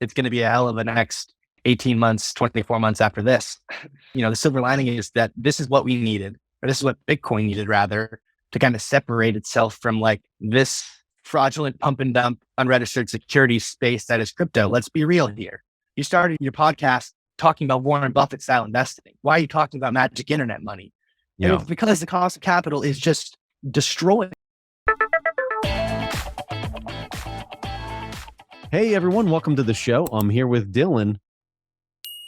it's going to be a hell of a next 18 months, 24 months after this. The silver lining is that this is what we needed, or this is what Bitcoin needed rather, to kind of separate itself from like this fraudulent pump and dump unregistered securities space that is crypto. Let's be real here. You started your podcast talking about Warren Buffett style investing. Why are you talking about magic internet money? Yeah. And it's because the cost of capital is just destroyed. Hey everyone, welcome to the show. I'm here with Dylan.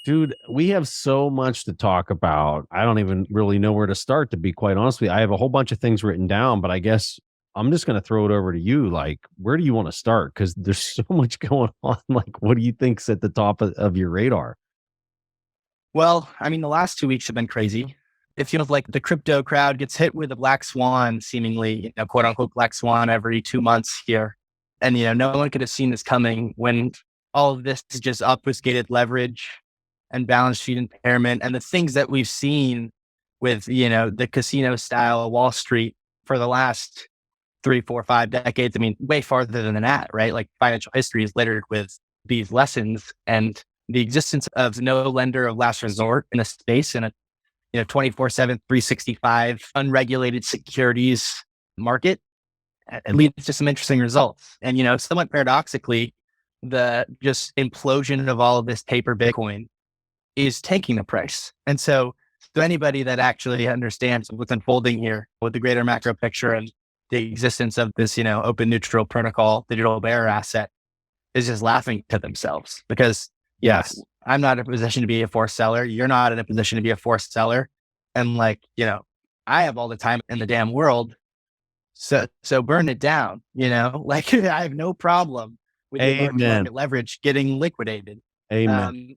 Dude, we have so much to talk about. I don't even really know where to start, to be quite honest with you. I have a whole bunch of things written down, but I guess I'm just going to throw it over to you. Like, where do you want to start? Because there's so much going on. Like, what do you think's at the top of your radar? Well, I mean, the last 2 weeks have been crazy. It feels like the crypto crowd gets hit with a black swan, seemingly, quote unquote, black swan every 2 months here. And, no one could have seen this coming when all of this is just obfuscated leverage and balance sheet impairment and the things that we've seen with, the casino style Wall Street for the last 3, 4, 5 decades. I mean, way farther than that, right? Like financial history is littered with these lessons and the existence of no lender of last resort in a space in a 24/7, 365 unregulated securities market. It leads to some interesting results. And, somewhat paradoxically, the just implosion of all of this paper Bitcoin is tanking the price. And so anybody that actually understands what's unfolding here with the greater macro picture and the existence of this, open neutral protocol, digital bearer asset is just laughing to themselves because Yes. I'm not in a position to be a forced seller. You're not in a position to be a forced seller. And I have all the time in the damn world. So burn it down, I have no problem with the market leverage getting liquidated. Amen.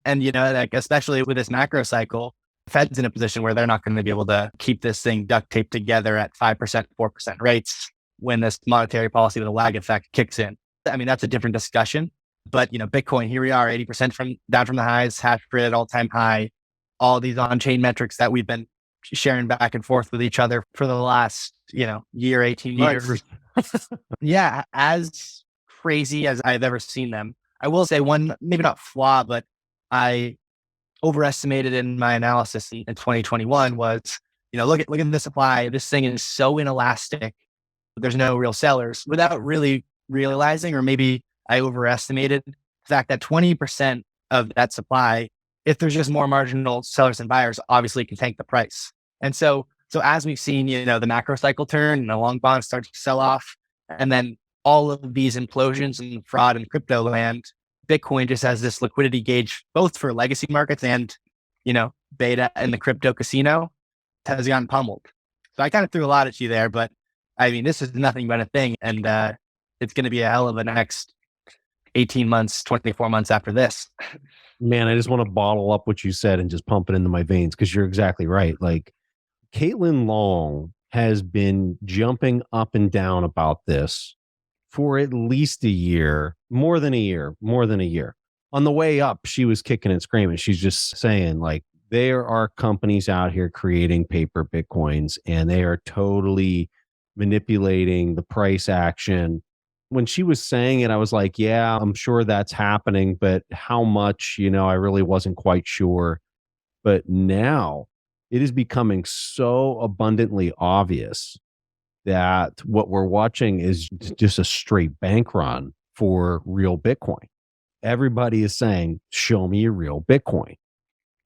And, especially with this macro cycle, the Fed's in a position where they're not going to be able to keep this thing duct taped together at 5%, 4% rates when this monetary policy with a lag effect kicks in. I mean, that's a different discussion. But, Bitcoin, here we are, 80% down from the highs, hash rate at all-time high, all these on-chain metrics that we've been sharing back and forth with each other for the last, year, 18 months. Yeah, as crazy as I've ever seen them. I will say one, maybe not flaw, but I overestimated in my analysis in 2021 was, look at the supply. This thing is so inelastic. There's no real sellers without really realizing, or maybe I overestimated the fact that 20% of that supply, if there's just more marginal sellers and buyers, obviously can tank the price. And so as we've seen, the macro cycle turn and the long bonds start to sell off, and then all of these implosions and fraud in crypto land, Bitcoin just has this liquidity gauge, both for legacy markets and, beta and the crypto casino has gotten pummeled. So I kind of threw a lot at you there, but I mean, this is nothing but a thing. And it's going to be a hell of a next 18 months, 24 months after this. Man, I just want to bottle up what you said and just pump it into my veins because you're exactly right. Like, Caitlin Long has been jumping up and down about this for at least a year, more than a year. On the way up, she was kicking and screaming. She's just saying, like, there are companies out here creating paper Bitcoins and they are totally manipulating the price action. When she was saying it, I was like, yeah, I'm sure that's happening, but how much, I really wasn't quite sure. But now it is becoming so abundantly obvious that what we're watching is just a straight bank run for real Bitcoin. Everybody is saying, show me a real Bitcoin.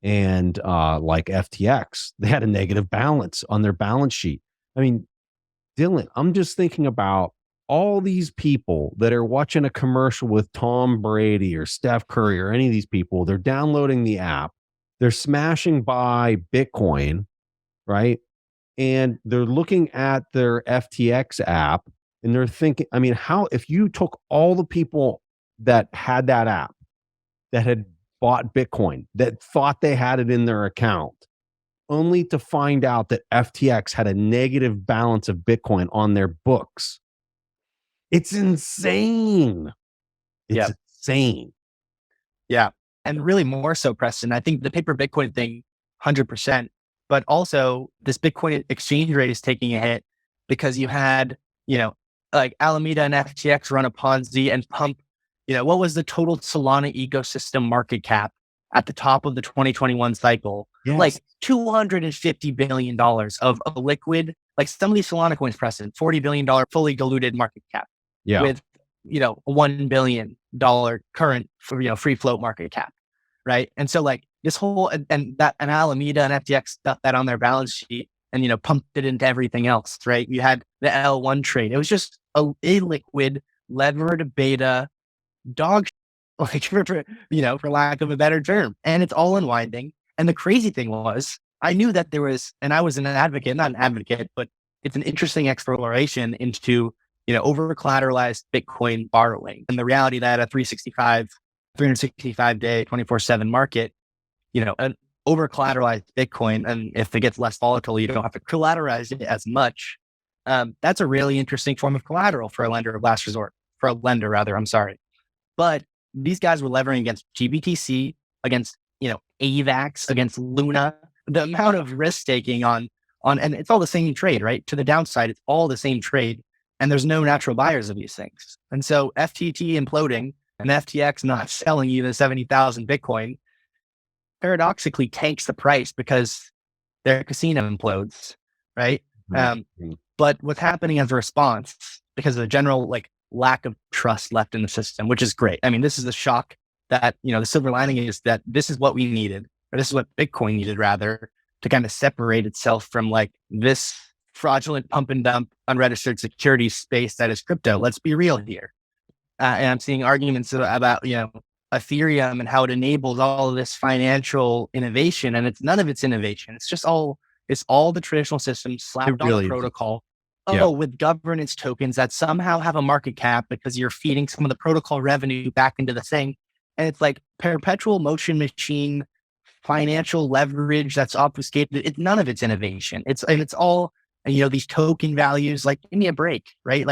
And like FTX, they had a negative balance on their balance sheet. I mean, Dylan, I'm just thinking about all these people that are watching a commercial with Tom Brady or Steph Curry or any of these people. They're downloading the app. They're smashing by Bitcoin, right? And they're looking at their FTX app and they're thinking, I mean, if you took all the people that had that app, that had bought Bitcoin, that thought they had it in their account, only to find out that FTX had a negative balance of Bitcoin on their books. It's insane. It's insane. Yeah. And really more so, Preston, I think the paper Bitcoin thing, 100%, but also this Bitcoin exchange rate is taking a hit because you had, like Alameda and FTX run a Ponzi and pump, what was the total Solana ecosystem market cap at the top of the 2021 cycle? Yes. Like $250 billion of a liquid, like some of these Solana coins, Preston, $40 billion fully diluted market cap with, a $1 billion current, free float market cap. Right. And so like this whole, and Alameda and FTX stuck that on their balance sheet and, pumped it into everything else. Right. You had the L1 trade. It was just a liquid levered beta dog, like for lack of a better term. And it's all unwinding. And the crazy thing was, I knew that there was, and I was not an advocate, but it's an interesting exploration into, over collateralized Bitcoin borrowing and the reality that a 365 day, 24/7 market, an over collateralized Bitcoin. And if it gets less volatile, you don't have to collateralize it as much. That's a really interesting form of collateral for a lender of last resort, I'm sorry. But these guys were levering against GBTC, against, AVAX, against Luna. The amount of risk taking on, and it's all the same trade, right? To the downside, it's all the same trade. And there's no natural buyers of these things. And so FTT imploding and FTX not selling you the 70,000 Bitcoin paradoxically tanks the price because their casino implodes, right? But what's happening as a response, because of the general lack of trust left in the system, which is great. I mean, this is the shock that, the silver lining is that this is what we needed, or this is what Bitcoin needed rather, to kind of separate itself from this fraudulent pump and dump unregistered securities space that is crypto. Let's be real here. And I'm seeing arguments about, Ethereum and how it enables all of this financial innovation. And none of it's innovation. It's all the traditional systems slapped on a protocol. With governance tokens that somehow have a market cap because you're feeding some of the protocol revenue back into the thing. And it's like perpetual motion machine financial leverage that's obfuscated. None of it's innovation. It's all, these token values, give me a break, right?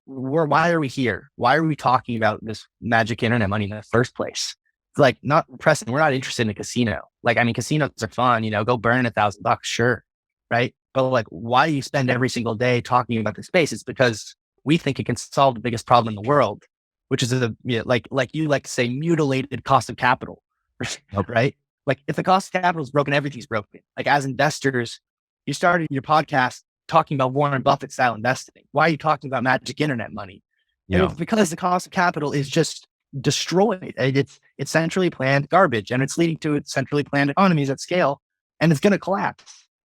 Why are we here? Why are we talking about this magic internet money in the first place? It's not Preston. We're not interested in a casino. Casinos are fun, go burn $1,000, sure. Right. But why do you spend every single day talking about the space? It's because we think it can solve the biggest problem in the world, which is you like to say mutilated cost of capital, right? If the cost of capital is broken, everything's broken. As investors, you started your podcast talking about Warren Buffett style investing. Why are you talking about magic internet money? And it's because the cost of capital is just destroyed. It's centrally planned garbage, and it's leading to centrally planned economies at scale, and it's going to collapse.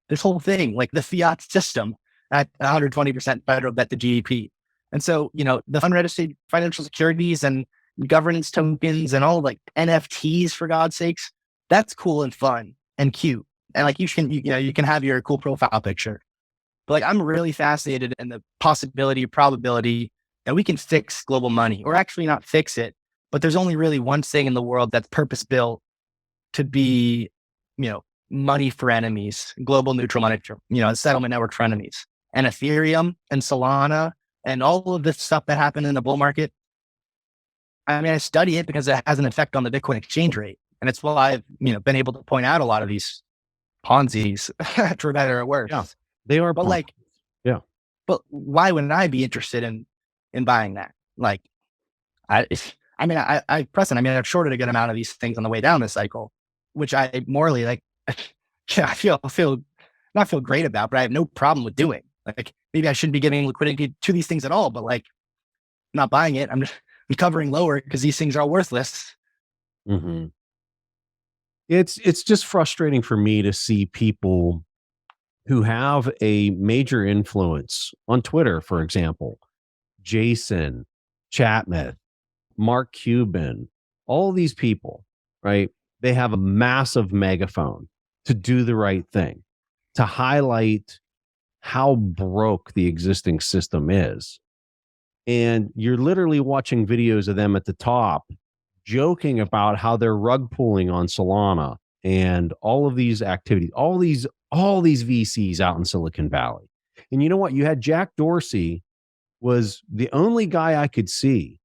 This whole thing, the fiat system at 120% federal debt to GDP. And so, the unregistered financial securities and governance tokens and all NFTs, for God's sakes, that's cool and fun and cute. And you can have your cool profile picture. But I'm really fascinated in the possibility, probability that we can fix global money, or actually not fix it, but there's only really one thing in the world that's purpose built to be, money for enemies, global neutral money, settlement network for enemies. And Ethereum and Solana and all of this stuff that happened in the bull market. I study it because it has an effect on the Bitcoin exchange rate. And it's why I've, been able to point out a lot of these Ponzi's, for better or worse. Yeah, they are. But but why wouldn't I be interested in buying that? Preston, I've shorted a good amount of these things on the way down this cycle, which I morally I feel not feel great about, but I have no problem with doing. Maybe I shouldn't be giving liquidity to these things at all, but not buying it. I'm covering lower because these things are all worthless. Mm-hmm. It's just frustrating for me to see people who have a major influence on Twitter, for example, Jason, Chatmouth, Mark Cuban, all these people, right? They have a massive megaphone to do the right thing, to highlight how broke the existing system is. And you're literally watching videos of them at the top joking about how they're rug pulling on Solana and all of these activities, all these VCs out in Silicon Valley. And you know what? You had Jack Dorsey was the only guy I could see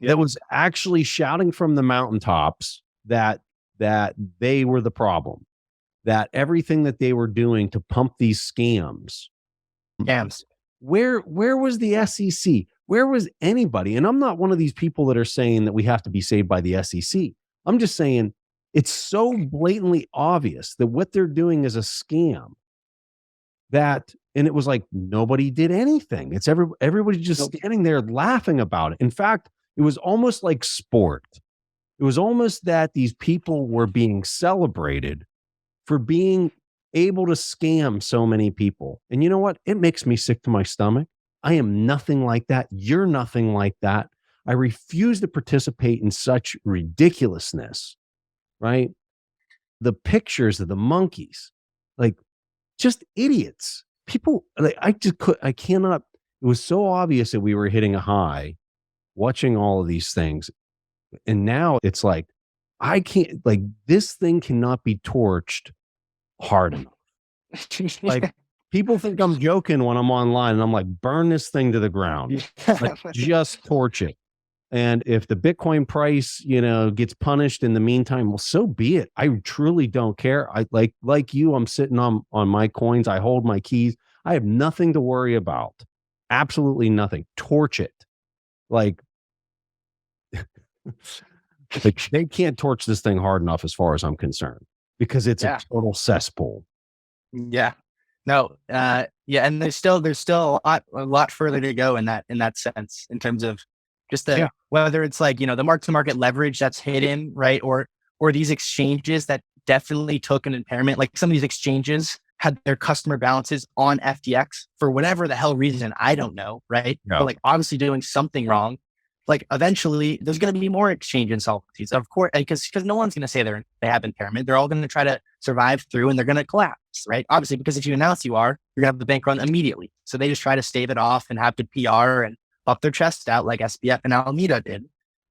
that was actually shouting from the mountaintops that they were the problem, that everything that they were doing to pump these scams. Where was the SEC? Where was anybody? And I'm not one of these people that are saying that we have to be saved by the SEC. I'm just saying it's so blatantly obvious that what they're doing is a scam and it was like nobody did anything. It's everybody just standing there laughing about it. In fact, it was almost like sport. It was almost that these people were being celebrated for being able to scam so many people. And you know what? It makes me sick to my stomach. I am nothing like that. You're nothing like that. I refuse to participate in such ridiculousness, right? The pictures of the monkeys, like just idiots. People, like, I cannot, it was so obvious that we were hitting a high watching all of these things. And now it's like, I can't, like, this thing cannot be torched hard enough. Like, people think I'm joking when I'm online, and I'm like, burn this thing to the ground. Like, just torch it. And if the Bitcoin price, gets punished in the meantime, well, so be it. I truly don't care. I like you, I'm sitting on my coins. I hold my keys. I have nothing to worry about. Absolutely nothing. Torch it. Like they can't torch this thing hard enough as far as I'm concerned, because it's a total cesspool. Yeah. No. Yeah. And there's still a lot further to go in that sense, in terms of just whether it's like, the mark to market leverage that's hidden, right? Or these exchanges that definitely took an impairment. Like, some of these exchanges had their customer balances on FTX for whatever the hell reason. I don't know. Right. No. But like, obviously doing something wrong. Like, eventually there's going to be more exchange insolvencies, of course, because no one's going to say they have impairment. They're all going to try to survive through, and they're going to collapse, right? Obviously, because if you announce you're going to have the bank run immediately. So they just try to stave it off and have good PR and puff their chests out like SBF and Alameda did,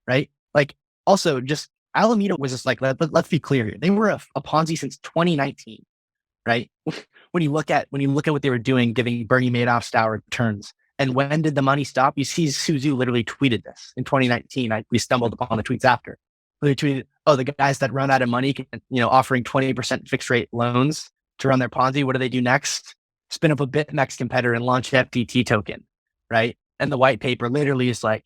right? Like, also, just Alameda was just like, let's be clear here. They were a Ponzi since 2019, right? When you look at what they were doing, giving Bernie Madoff style returns. And when did the money stop? You see, Suzu literally tweeted this in 2019. We stumbled upon the tweets after. They tweeted, "Oh, the guys that run out of money, offering 20% fixed rate loans to run their Ponzi. What do they do next? Spin up a BitMEX competitor and launch FTT token, right?" And the white paper literally is like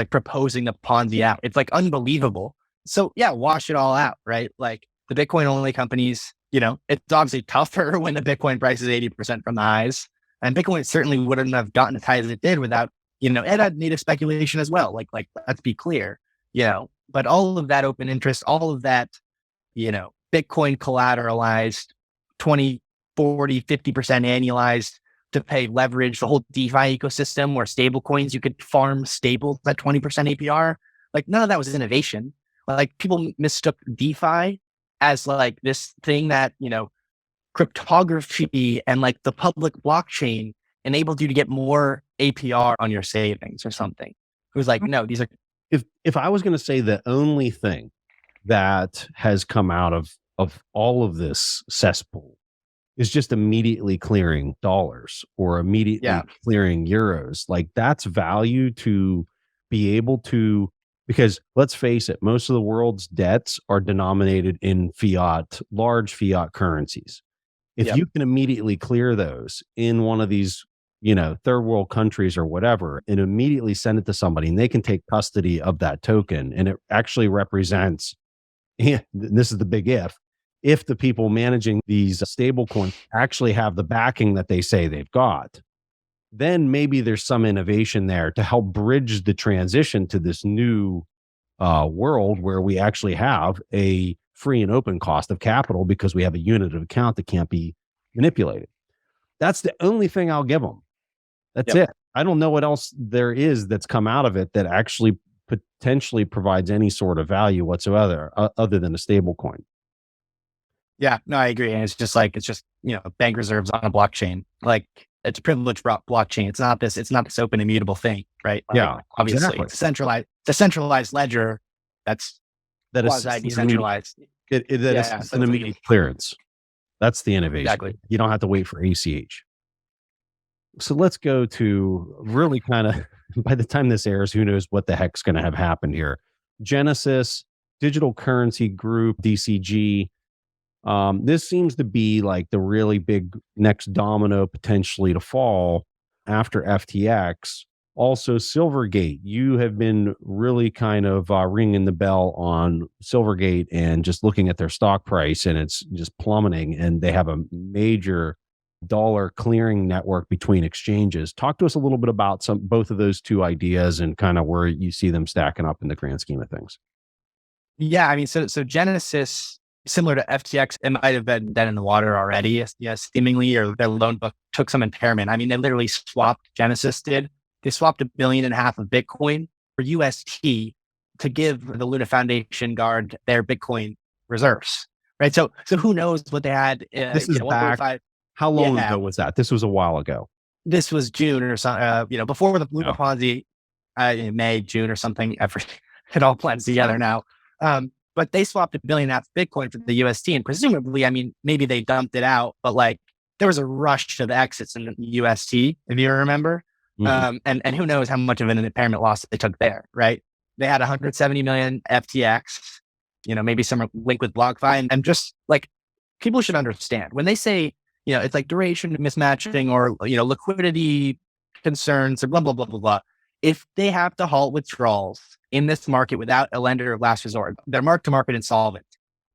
proposing the Ponzi out. It's like unbelievable. So yeah, wash it all out, right? Like, the Bitcoin only companies, it's obviously tougher when the Bitcoin price is 80% from the highs. And Bitcoin certainly wouldn't have gotten as high as it did without, it had native speculation as well. Like, let's be clear, but all of that open interest, all of that, Bitcoin collateralized 20, 40, 50% annualized to pay leverage, the whole DeFi ecosystem where stable coins, you could farm stables at 20% APR. Like, none of that was innovation. Like, people mistook DeFi as like this thing that, cryptography and like the public blockchain enabled you to get more APR on your savings or something. It was like, no, these are. If I was going to say the only thing that has come out of all of this cesspool is just immediately clearing dollars or immediately clearing euros, like, that's value to be able to, because let's face it, most of the world's debts are denominated in large fiat currencies. If you can immediately clear those in one of these, third world countries or whatever, and immediately send it to somebody, and they can take custody of that token, and it actually represents, and this is the big if the people managing these stable coins actually have the backing that they say they've got, then maybe there's some innovation there to help bridge the transition to this new world where we actually have a free and open cost of capital because we have a unit of account that can't be manipulated. That's the only thing I'll give them. That's it. I don't know what else there is that's come out of it that actually potentially provides any sort of value whatsoever other than a stable coin. Yeah, no, I agree. And it's just bank reserves on a blockchain. Like, it's a privileged blockchain. It's not this open immutable thing, right? Like, obviously it's a centralized ledger that is decentralized. It's an immediate clearance. That's the innovation. Exactly. You don't have to wait for ACH. So let's go to really kind of, by the time this airs, who knows what the heck's going to have happened here. Genesis, Digital Currency Group, DCG. This seems to be like the really big next domino potentially to fall after FTX. Also, Silvergate, you have been really kind of ringing the bell on Silvergate and just looking at their stock price, and it's just plummeting. And they have a major dollar clearing network between exchanges. Talk to us a little bit about both of those two ideas and kind of where you see them stacking up in the grand scheme of things. Yeah, I mean, so Genesis, similar to FTX, it might have been dead in the water already, seemingly, or their loan book took some impairment. I mean, they literally swapped, Genesis did. They swapped $1.5 billion of Bitcoin for UST to give the Luna Foundation Guard their Bitcoin reserves, right? So who knows what they had? This is back. How long ago was that? This was a while ago. This was June or something, before the Luna Ponzi, May, June or something. It all blends together now. But they swapped $1.5 billion Bitcoin for the UST, and presumably, I mean, maybe they dumped it out, but like there was a rush to the exits in the UST, if you remember. Mm-hmm. And who knows how much of an impairment loss they took there, right? They had 170 million FTX, maybe some link with BlockFi, and just like people should understand when they say, it's like duration mismatching or, liquidity concerns or blah, blah, blah, blah, blah. If they have to halt withdrawals in this market without a lender of last resort, they're mark to market insolvent.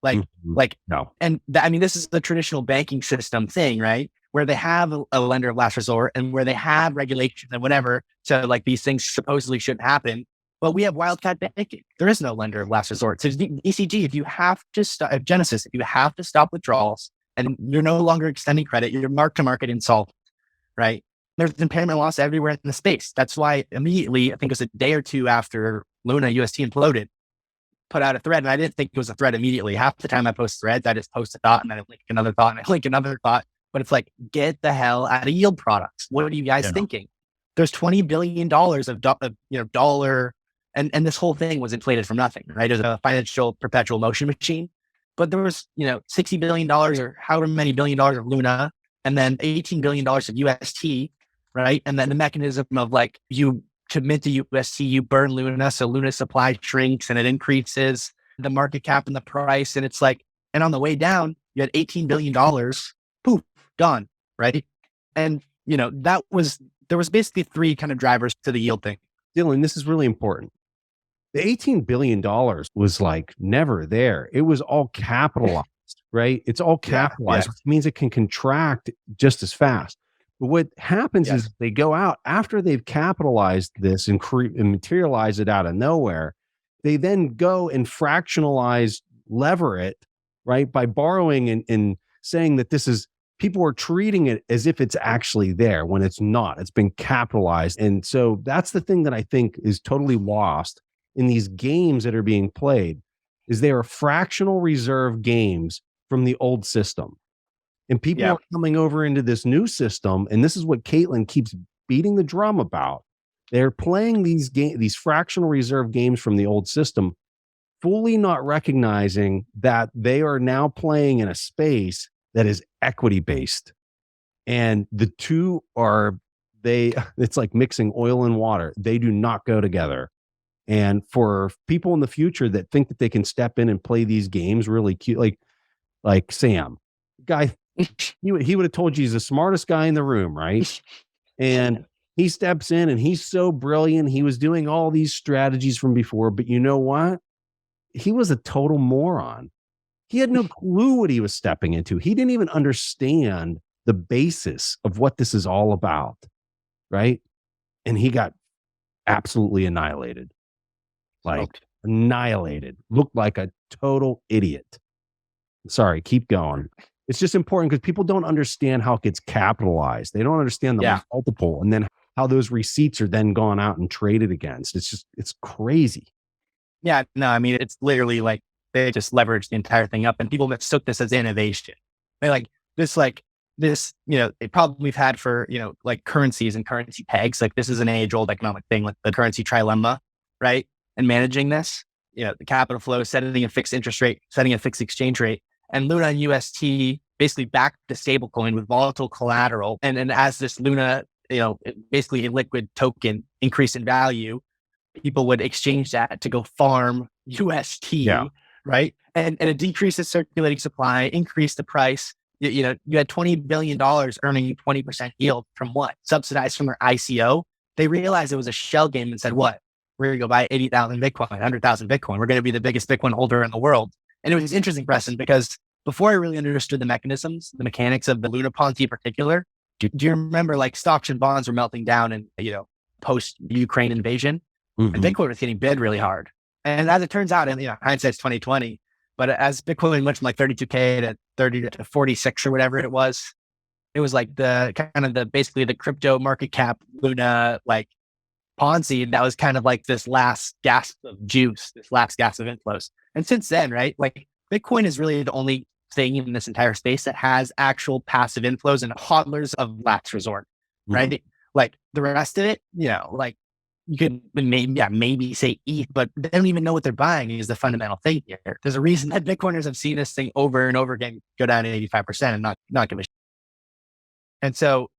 No. And this is the traditional banking system thing, right? Where they have a lender of last resort and where they have regulations and whatever. So like these things supposedly shouldn't happen, but we have wildcat banking. There is no lender of last resort. So DCG, if you have to stop, Genesis, if you have to stop withdrawals and you're no longer extending credit, you're mark to market insolvent, right? There's impairment loss everywhere in the space. That's why immediately, I think it was a day or two after Luna UST imploded, put out a thread. And I didn't think it was a thread immediately. Half the time I post threads, I just post a thought and then I link another thought and I link another thought. But it's like, get the hell out of yield products. What are you guys thinking? There's $20 billion of dollar, and this whole thing was inflated from nothing, right? It was a financial perpetual motion machine. But there was, $60 billion or however many $1 billion of Luna, and then $18 billion of UST, right? And then the mechanism of like, you commit to UST, you burn Luna, so Luna supply shrinks and it increases the market cap and the price. And it's like, and on the way down, you had $18 billion, poof, gone, right? And, there was basically three kind of drivers to the yield thing. Dylan, this is really important. The $18 billion was like never there. It was all capitalized, right? It's all capitalized, which means it can contract just as fast. But what happens is they go out after they've capitalized this and materialize it out of nowhere. They then go and fractionalize, lever it, right? By borrowing and saying that this is, people are treating it as if it's actually there when it's not. It's been capitalized. And so that's the thing that I think is totally lost in these games that are being played, is they are fractional reserve games from the old system. And people are coming over into this new system. And this is what Caitlin keeps beating the drum about. They're playing these fractional reserve games from the old system, fully not recognizing that they are now playing in a space that is equity based. And the two it's like mixing oil and water. They do not go together. And for people in the future that think that they can step in and play these games really cute, like Sam, guy, he would have told you he's the smartest guy in the room, right? And he steps in and he's so brilliant. He was doing all these strategies from before, but you know what? He was a total moron. He had no clue what he was stepping into. He didn't even understand the basis of what this is all about, right? And he got absolutely annihilated. Annihilated. Looked like a total idiot. Sorry, keep going. It's just important because people don't understand how it gets capitalized. They don't understand the multiple and then how those receipts are then gone out and traded against. It's crazy. Yeah, no, I mean, it's literally like they just leveraged the entire thing up and people mistook this as innovation. They problem we've had for, like currencies and currency pegs. Like this is an age old economic thing, like the currency trilemma, right? And managing this, the capital flow, setting a fixed interest rate, setting a fixed exchange rate. And Luna and UST basically backed the stablecoin with volatile collateral. And as this Luna, basically a liquid token increased in value, people would exchange that to go farm UST, right? And it decreases circulating supply, increased the price. You had $20 billion earning 20% yield from what? Subsidized from their ICO. they realized it was a shell game and said, what? We're going to go buy 80,000 Bitcoin, 100,000 Bitcoin. We're going to be the biggest Bitcoin holder in the world. And it was interesting, Preston, because before I really understood the mechanisms, the mechanics of the Luna Ponzi in particular, do you remember like stocks and bonds were melting down and, post Ukraine invasion, and Bitcoin was getting bid really hard. And as it turns out, and hindsight's 2020, but as Bitcoin went from like 32K to 30 to 46 or whatever it was like basically the crypto market cap Luna, like Ponzi. That was kind of like this last gasp of juice, this last gasp of inflows. And since then, right, like Bitcoin is really the only thing in this entire space that has actual passive inflows and hodlers of last resort, right? Like the rest of it, like you could maybe say ETH, but they don't even know what they're buying is the fundamental thing here. There's a reason that Bitcoiners have seen this thing over and over again go down to 85% and not give a shit. And so,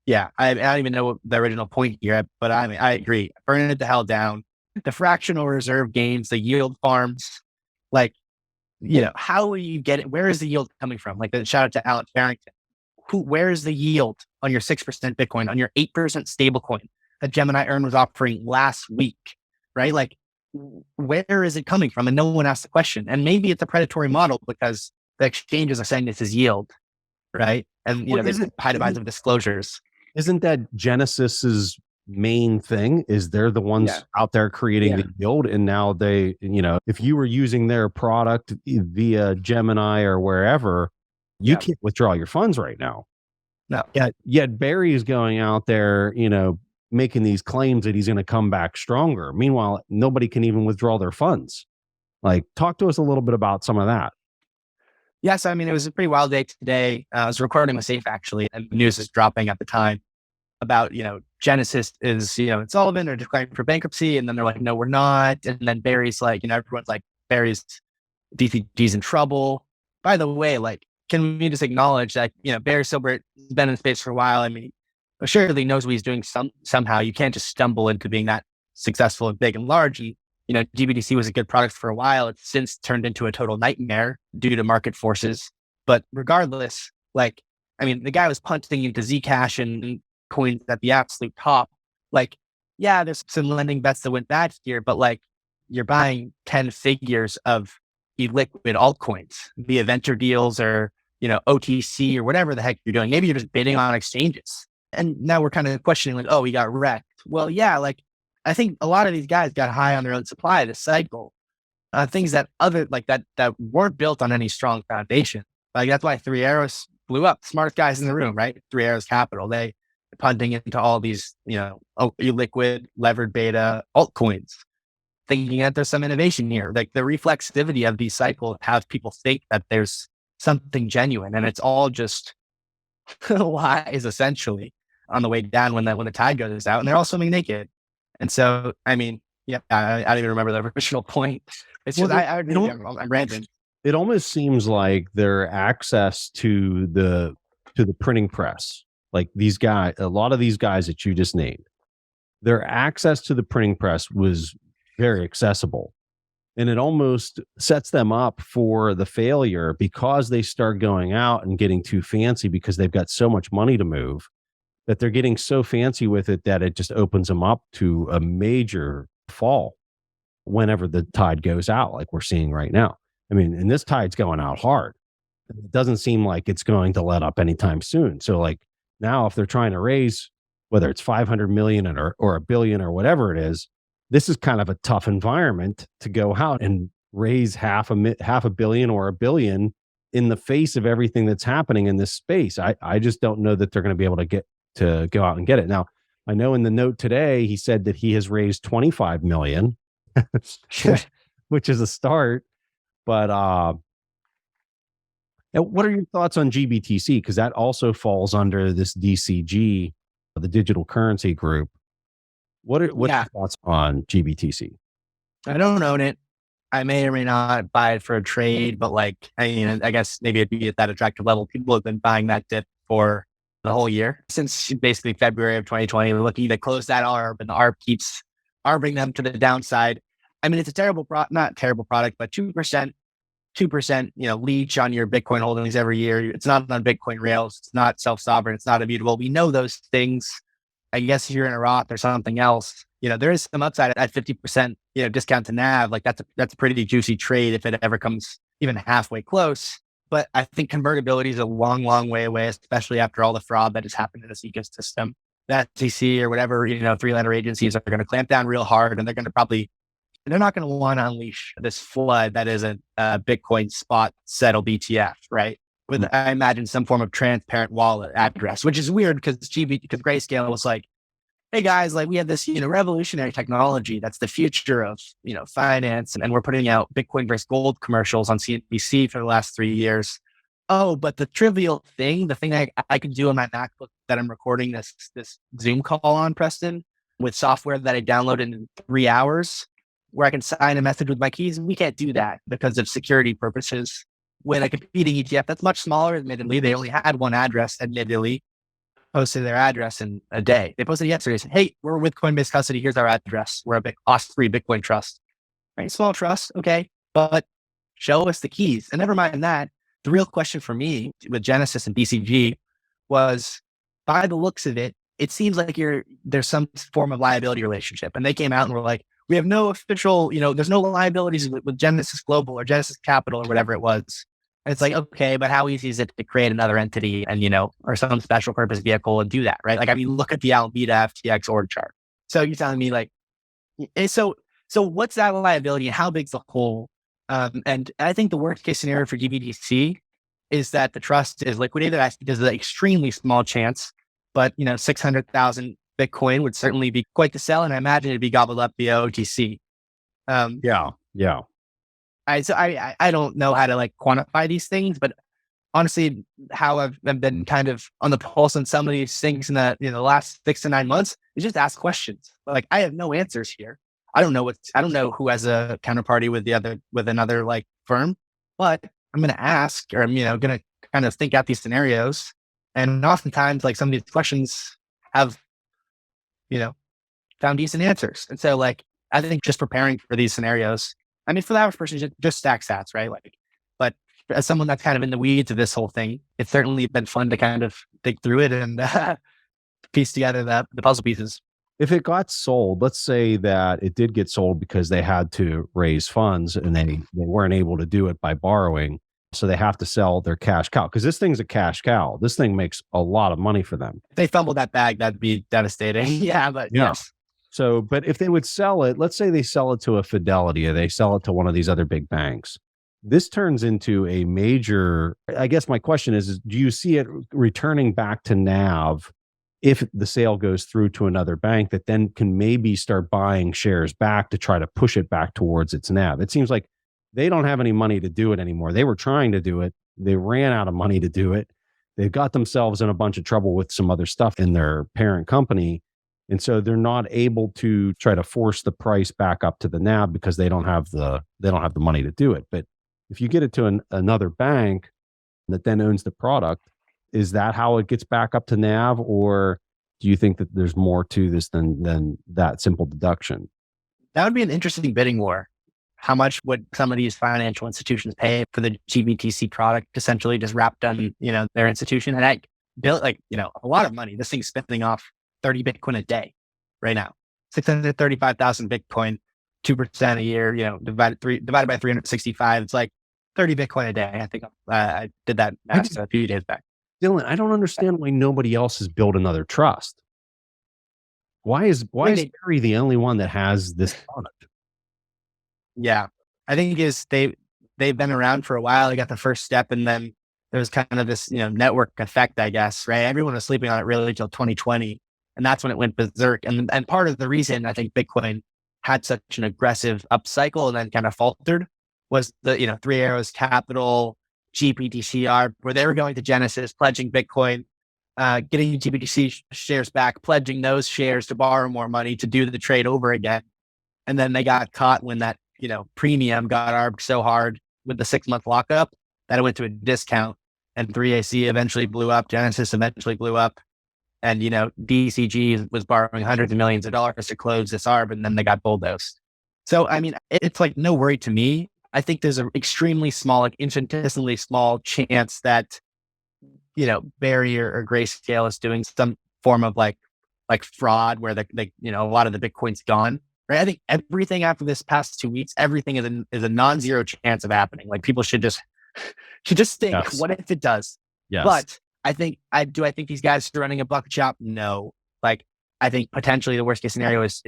I don't even know what the original point here, but I agree. Burning it the hell down. The fractional reserve gains, the yield farms, like, how will you get it? Where is the yield coming from? Like, shout out to Alex Barrington. Where is the yield on your 6% Bitcoin, on your 8% stablecoin that Gemini Earn was offering last week, right? Like, where is it coming from? And no one asked the question. And maybe it's a predatory model because the exchanges are saying this is yield, right? And, there's high divides of disclosures. Isn't that Genesis's main thing? Is they're the ones out there creating the yield, and now they, if you were using their product via Gemini or wherever, you can't withdraw your funds right now. No. Yet Barry is going out there, making these claims that he's going to come back stronger. Meanwhile, nobody can even withdraw their funds. Like, talk to us a little bit about some of that. Yes, I mean, it was a pretty wild day today. I was recording with Safe actually, and the news is dropping at the time about, Genesis is, and Sullivan are declaring for bankruptcy. And then they're like, no, we're not. And then Barry's like, everyone's like, Barry's DCG's in trouble. By the way, like, can we just acknowledge that, Barry Silbert has been in space for a while. I mean, surely knows what he's doing somehow. You can't just stumble into being that successful and big and large. And, GBTC was a good product for a while. It's since turned into a total nightmare due to market forces. But regardless, like, I mean, the guy was punting into Zcash and coins at the absolute top. Like, there's some lending bets that went bad here, but like, you're buying 10 figures of illiquid altcoins via venture deals or, OTC or whatever the heck you're doing. Maybe you're just bidding on exchanges. And now we're kind of questioning like, oh, we got wrecked. Well, like, I think a lot of these guys got high on their own supply this cycle. Things that weren't built on any strong foundation. Like, that's why Three Arrows blew up. Smartest guys in the room, right? Three Arrows Capital. They punting into all these, illiquid, levered beta altcoins, thinking that there's some innovation here. Like, the reflexivity of these cycles have people think that there's something genuine, and it's all just lies essentially on the way down when the tide goes out, and they're all swimming naked. And so, I mean, I don't even remember the original point. It's just, I'm ranting. It almost seems like their access to the printing press, like these guys, a lot of these guys that you just named, their access to the printing press was very accessible. And it almost sets them up for the failure because they start going out and getting too fancy because they've got so much money to move that they're getting so fancy with it that it just opens them up to a major fall whenever the tide goes out, like we're seeing right now. I mean, and this tide's going out hard. It doesn't seem like it's going to let up anytime soon. So like now, if they're trying to raise, whether it's 500 million or $1 billion or whatever it is, this is kind of a tough environment to go out and raise half a billion or $1 billion in the face of everything that's happening in this space. I just don't know that they're going to be able to go out and get it. Now, I know in the note today, he said that he has raised 25 million, which is a start. But what are your thoughts on GBTC? Because that also falls under this DCG, the digital currency group. What's your thoughts on GBTC? I don't own it. I may or may not buy it for a trade, but like, I guess maybe it'd be at that attractive level. People have been buying that dip for the whole year since basically February of 2020. We're looking to close that ARB, and the ARB keeps arbing them to the downside. I mean, it's a not terrible product, but 2%, leech on your Bitcoin holdings every year. It's not on Bitcoin rails. It's not self-sovereign. It's not immutable. We know those things. I guess if you're in a Roth or something else, there is some upside at 50%, discount to NAV. Like that's a pretty juicy trade if it ever comes even halfway close. But I think convertibility is a long, long way away, especially after all the fraud that has happened in this ecosystem. That SEC or whatever, three-letter agencies are going to clamp down real hard, and they're not going to want to unleash this flood that is a Bitcoin spot settled ETF, right? With, I imagine, some form of transparent wallet address, which is weird because Grayscale was like, hey guys, like we have this, revolutionary technology that's the future of, finance. And we're putting out Bitcoin versus gold commercials on CNBC for the last 3 years. Oh, but the trivial thing, the thing I can do on my MacBook that I'm recording this Zoom call on, Preston, with software that I downloaded in 3 hours, where I can sign a message with my keys, we can't do that because of security purposes. When a competing ETF that's much smaller, admittedly, they only had one address, admittedly, posted their address in a day. They posted yesterday, said, hey, we're with Coinbase custody. Here's our address. We're a big OS3 Bitcoin trust, right? Small trust. Okay. But show us the keys. And never mind that. The real question for me with Genesis and DCG was, by the looks of it, it seems like there's some form of liability relationship. And they came out and were like, we have no official, there's no liabilities with Genesis Global or Genesis Capital or whatever it was. And it's like, okay, but how easy is it to create another entity and, or some special purpose vehicle and do that, right? Like, I mean, look at the Alameda FTX org chart. So you're telling me like, so what's that liability and how big's the hole? And I think the worst case scenario for GBTC is that the trust is liquidated. I think there's an extremely small chance, but 600,000 Bitcoin would certainly be quite the sell. And I imagine it'd be gobbled up via OTC. Yeah. I don't know how to like quantify these things, but honestly, how I've been kind of on the pulse on some of these things in the last 6 to 9 months is just ask questions. Like, I have no answers here. I don't know who has a counterparty with another like firm, but I'm going to ask, or I'm, going to kind of think out these scenarios. And oftentimes like some of these questions have, found decent answers. And so like, I think just preparing for these scenarios, I mean, for the average person, just stack sats, right? Like, but as someone that's kind of in the weeds of this whole thing, it's certainly been fun to kind of dig through it and piece together the puzzle pieces. If it got sold, let's say that it did get sold because they had to raise funds and they weren't able to do it by borrowing. So they have to sell their cash cow because this thing's a cash cow. This thing makes a lot of money for them. If they fumbled that bag, that'd be devastating. Yeah, but yes. So, but if they would sell it, let's say they sell it to a Fidelity or they sell it to one of these other big banks, this turns into a major, I guess my question is do you see it returning back to NAV if the sale goes through to another bank that then can maybe start buying shares back to try to push it back towards its NAV? It seems like they don't have any money to do it anymore. They were trying to do it. They ran out of money to do it. They've got themselves in a bunch of trouble with some other stuff in their parent company. And so they're not able to try to force the price back up to the NAV because they don't have the money to do it. But if you get it to another bank that then owns the product, is that how it gets back up to NAV? Or do you think that there's more to this than that simple deduction? That would be an interesting bidding war. How much would some of these financial institutions pay for the GBTC product, essentially just wrapped on, their institution? And I built a lot of money. This thing's spinning off 30 Bitcoin a day right now, 635,000 Bitcoin, 2% a year, divided by 365. It's like 30 Bitcoin a day. I think I did that math a few days back. Dylan, I don't understand why nobody else has built another trust. Why is Barry the only one that has this product? Yeah, I think they've been around for a while. They got the first step, and then there was kind of this network effect, I guess. Right, everyone was sleeping on it really until 2020, and that's when it went berserk. And part of the reason I think Bitcoin had such an aggressive upcycle and then kind of faltered was the Three Arrows Capital, GBTC, where they were going to Genesis, pledging Bitcoin, getting GBTC shares back, pledging those shares to borrow more money to do the trade over again. And then they got caught when that, premium got arbed so hard with the 6-month lockup that it went to a discount, and 3AC eventually blew up. Genesis eventually blew up. And, DCG was borrowing hundreds of millions of dollars to close this arb, and then they got bulldozed. So, I mean, it's like no worry to me. I think there's an extremely small, infinitesimally small chance that, Barry or Grayscale is doing some form of like fraud where a lot of the Bitcoin's gone, right? I think everything after this past 2 weeks, everything is a non-zero chance of happening. Like people should just think, Yes. what if it does? Yes. But I think these guys are running a bucket shop? No. Like I think potentially the worst case scenario is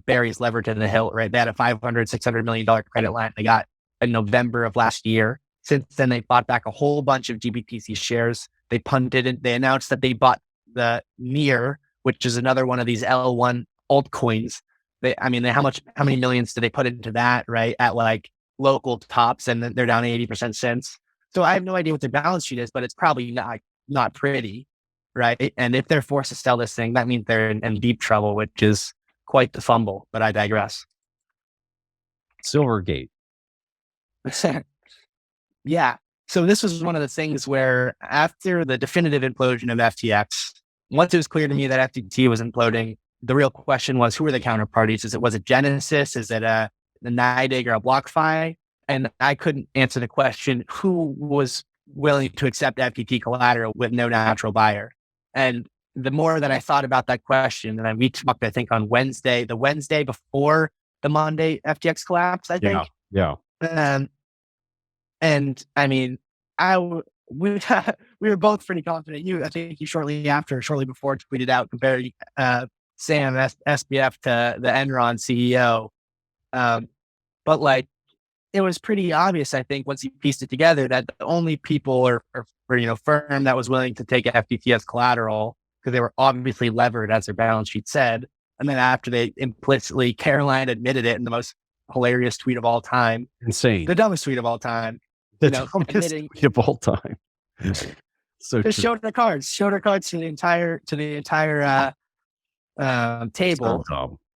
Barry's levered to the hilt, right? They had a $500-600 million credit line they got in November of last year. Since then, they bought back a whole bunch of GBTC shares. They punted it. They announced that they bought the Near, which is another one of these L1 altcoins. How many millions did they put into that, right? At like local tops, and then they're down 80% since. So I have no idea what their balance sheet is, but it's probably not pretty, right? And if they're forced to sell this thing, that means they're in deep trouble, which is quite the fumble, but I digress. Silvergate. Yeah. So this was one of the things where after the definitive implosion of FTX, once it was clear to me that FTT was imploding, the real question was, who are the counterparties? Was it Genesis? Is it a NYDIG or a BlockFi? And I couldn't answer the question, who was willing to accept FTT collateral with no natural buyer? And the more that I thought about that question, and we talked, I think, on Wednesday, the Wednesday before the Monday FTX collapse, I think. Yeah. And I mean, we were both pretty confident. I think you shortly before tweeted out comparing Sam SBF to the Enron CEO. But like, it was pretty obvious, I think, once you pieced it together, that the only people or firm that was willing to take a FTT as collateral, because they were obviously levered, as their balance sheet said. And then after they implicitly, Caroline admitted it in the most hilarious tweet of all time. Insane. The dumbest tweet of all time. The dumbest tweet of all time. So just showed her cards to the entire table.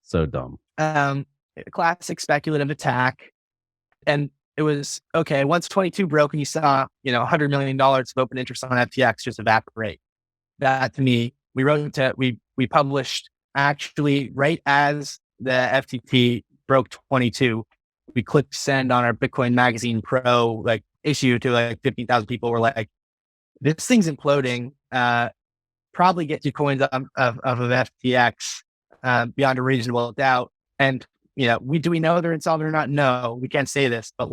So dumb. Classic speculative attack. And it was, okay, once 22 broke and you saw, $100 million of open interest on FTX just evaporate. That to me, we published actually right as the FTT broke 22, we clicked send on our Bitcoin Magazine Pro issue to 15,000 people. We're like, this thing's imploding. Probably get you coins of FTX beyond a reasonable doubt. And do we know they're insolvent or not? No, we can't say this, but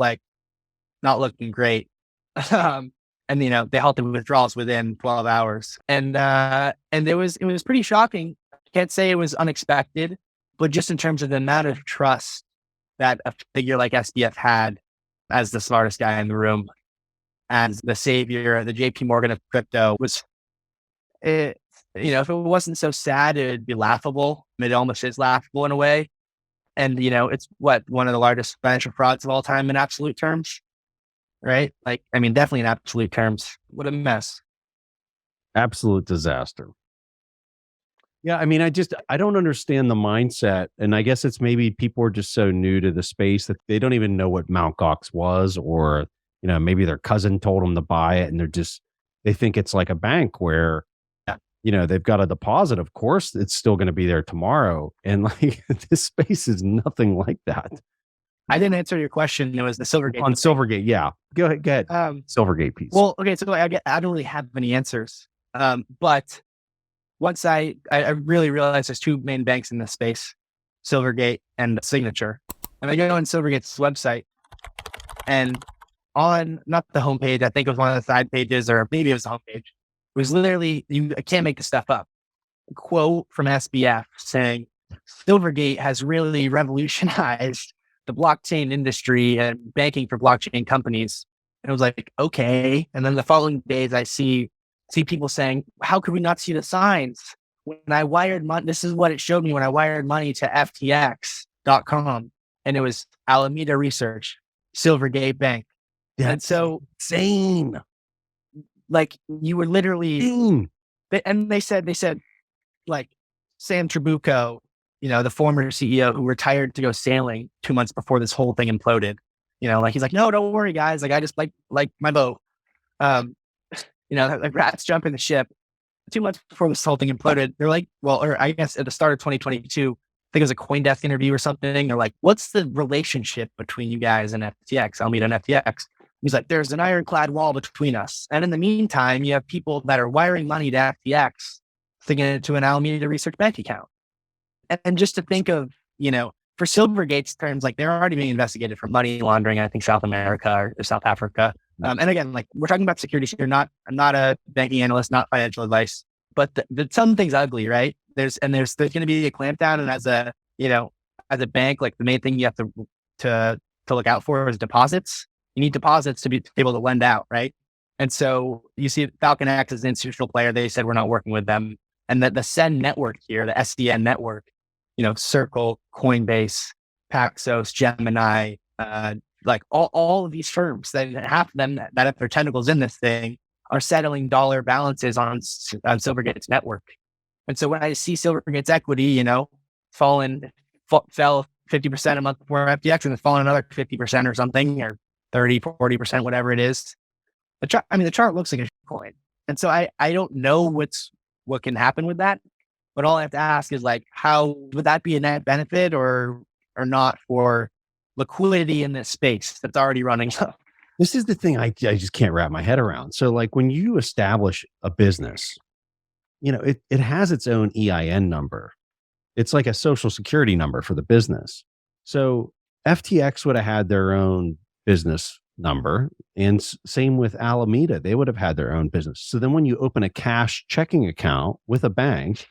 not looking great. And they halted withdrawals within 12 hours. And it was pretty shocking. Can't say it was unexpected, but just in terms of the amount of trust that a figure like SBF had as the smartest guy in the room, as the savior, the JP Morgan of crypto, was if it wasn't so sad, it'd be laughable. It almost is laughable in a way. And, it's one of the largest financial frauds of all time in absolute terms, right? Definitely in absolute terms. What a mess. Absolute disaster. Yeah. I don't understand the mindset. And I guess it's maybe people are just so new to the space that they don't even know what Mt. Gox was, or, maybe their cousin told them to buy it and they think it's like a bank where, they've got a deposit. Of course, it's still going to be there tomorrow. And this space is nothing like that. I didn't answer your question. It was the Silvergate. On Silvergate, yeah. Go ahead. Silvergate piece. Well, okay. So I don't really have any answers. But once I really realized there's two main banks in this space, Silvergate and Signature. And I go on Silvergate's website, and on, not the homepage, I think it was one of the side pages, or maybe it was the homepage. It was literally, I can't make this stuff up. A quote from SBF saying, Silvergate has really revolutionized the blockchain industry and banking for blockchain companies. And it was like, okay. And then the following days, I see people saying, how could we not see the signs? When I wired money, this is what it showed me when I wired money to FTX.com. And it was Alameda Research, Silvergate Bank. That's so insane. You were literally, and they said, Sam Trabucco, the former CEO who retired to go sailing 2 months before this whole thing imploded, he's like, no, don't worry, guys. I just like my boat. Rats jump in the ship. 2 months before this whole thing imploded, they're like, or I guess at the start of 2022, I think it was a CoinDesk interview or something. They're like, what's the relationship between you guys and FTX? I'll meet on FTX. He's like, there's an ironclad wall between us. And in the meantime, you have people that are wiring money to FTX sticking it to an Alameda Research bank account. And just to think of, for Silvergate's terms, like they're already being investigated for money laundering, I think South America or South Africa. And again, like we're talking about securities here, I'm not a banking analyst, not financial advice, but something's ugly, right? There's going to be a clampdown. And as a bank, like the main thing you have to look out for is deposits. You need deposits to be able to lend out, right? And so you see Falcon X as an institutional player. They said we're not working with them. And that the SEN network here, the SDN network, Circle, Coinbase, Paxos, Gemini, like all of these firms that half of them that have their tentacles in this thing are settling dollar balances on Silvergate's network. And so when I see Silvergate's equity, fell 50% a month before FTX and it's fallen another 50% or something, or 30, 40%, whatever it is. The chart looks like a coin. And so I don't know what can happen with that, but all I have to ask is like, how would that be a net benefit or not for liquidity in this space that's already running up? This is the thing I just can't wrap my head around. So like when you establish a business, it has its own EIN number. It's like a social security number for the business. So FTX would have had their own business number, and same with Alameda. They would have had their own business. So then when you open a cash checking account with a bank,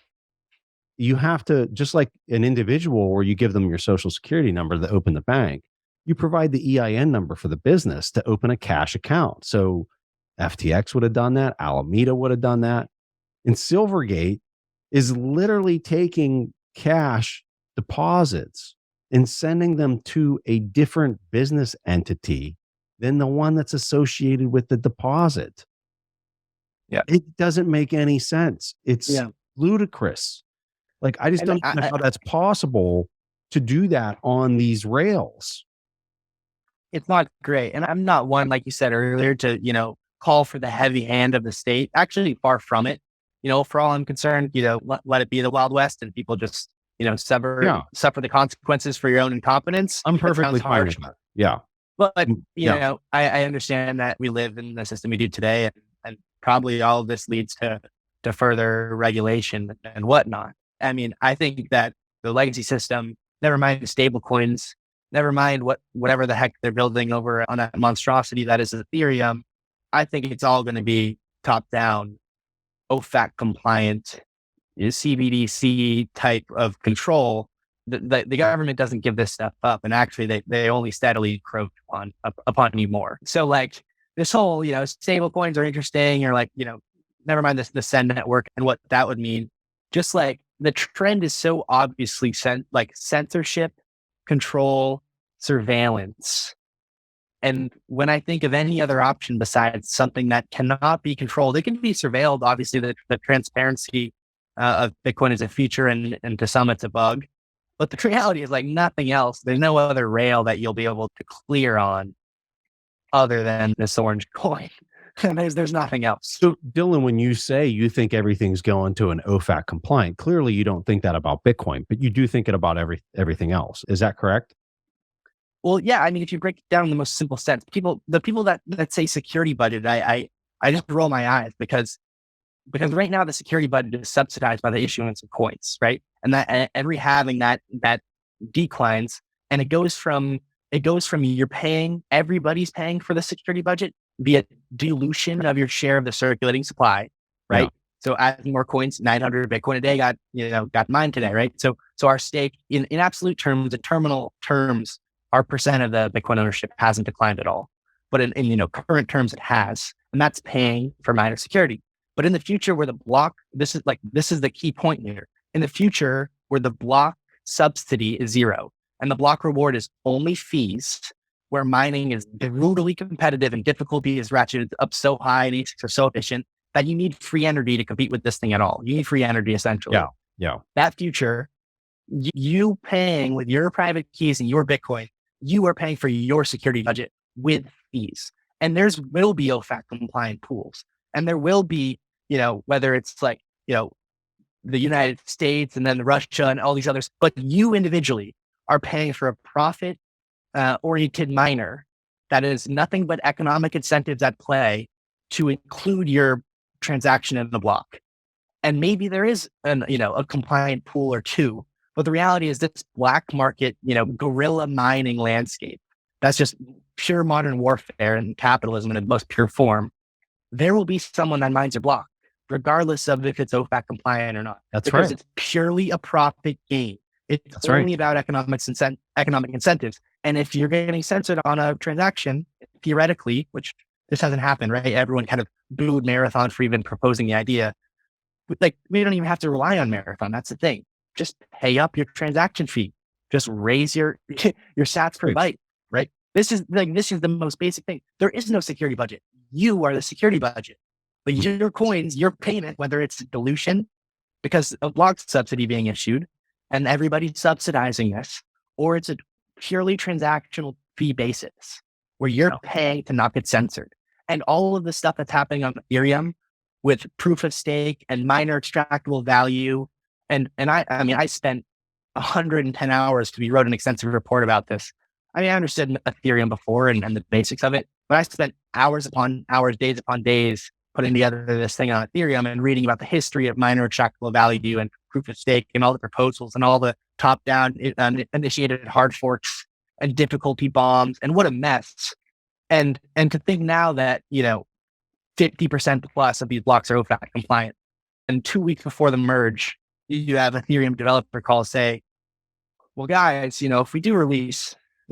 you have to, just like an individual where you give them your social security number to open the bank, you provide the EIN number for the business to open a cash account. So FTX would have done that. Alameda would have done that. And Silvergate is literally taking cash deposits and sending them to a different business entity than the one that's associated with the deposit. Yeah. It doesn't make any sense. It's ludicrous. Like, I just don't know how that's possible to do that on these rails. It's not great. And I'm not one, like you said earlier, to, call for the heavy hand of the state. Actually, far from it. For all I'm concerned, let it be the Wild West and people just, suffer the consequences for your own incompetence. I'm perfectly fine with that. Yeah. But, I understand that we live in the system we do today, and probably all of this leads to further regulation and whatnot. I mean, I think that the legacy system, never mind the stable coins, never mind whatever the heck they're building over on that monstrosity that is Ethereum, I think it's all going to be top down, OFAC compliant, CBDC type of control. The government doesn't give this stuff up, and actually they only steadily encroach upon you more. So like this whole, stable coins are interesting, or like, never mind the SEN network and what that would mean. Just like the trend is so obviously like censorship, control, surveillance. And when I think of any other option besides something that cannot be controlled, it can be surveilled. Obviously, the transparency of Bitcoin is a feature, and to some it's a bug. But the reality is like nothing else. There's no other rail that you'll be able to clear on other than this orange coin. And there's nothing else. So Dylan, when you say you think everything's going to an OFAC compliant, clearly you don't think that about Bitcoin, but you do think it about everything else. Is that correct? Well, yeah. I mean, if you break it down in the most simple sense, the people that say security budget, I just roll my eyes because right now the security budget is subsidized by the issuance of coins, right? And that every halving that declines, and it goes from everybody's paying for the security budget via dilution of your share of the circulating supply, right? Yeah. So as more coins, 900 Bitcoin a day got mined today, right? So our stake in absolute terms, in terminal terms, our percent of the Bitcoin ownership hasn't declined at all. But in current terms, it has, and that's paying for miner security. But in the future, where the block, this is the key point here. In the future, where the block subsidy is zero and the block reward is only fees, where mining is brutally competitive and difficulty is ratcheted up so high and ASICs are so efficient that you need free energy to compete with this thing at all. You need free energy essentially. Yeah. That future, you paying with your private keys and your Bitcoin, you are paying for your security budget with fees. And will be OFAC compliant pools. And there will be, whether it's like, the United States and then Russia and all these others, but you individually are paying for a profit oriented miner that is nothing but economic incentives at play to include your transaction in the block. And maybe there is a compliant pool or two. But the reality is this black market, guerrilla mining landscape, that's just pure modern warfare and capitalism in its most pure form. There will be someone that mines your block, regardless of if it's OFAC compliant or not. That's because right. it's purely a profit gain. It's That's only right. about economic incentives. And if you're getting censored on a transaction, theoretically, which this hasn't happened, right? Everyone kind of booed Marathon for even proposing the idea. Like, we don't even have to rely on Marathon. That's the thing. Just pay up your transaction fee. Just raise your sats per Right. byte, right? This is the most basic thing. There is no security budget. You are the security budget. But your coins, your payment, whether it's dilution because of block subsidy being issued and everybody's subsidizing this, or it's a purely transactional fee basis where you're paying to not get censored. And all of the stuff that's happening on Ethereum with proof of stake and miner extractable value. And I spent 110 hours we wrote an extensive report about this. I understood Ethereum before and the basics of it, but I spent hours upon hours, days upon days putting together this thing on Ethereum and reading about the history of miner extractable value and proof of stake and all the proposals and all the top-down initiated hard forks and difficulty bombs and what a mess. And to think now that, 50% plus of these blocks are OFAC compliant. And 2 weeks before the merge, you have Ethereum developer call say, well, guys, if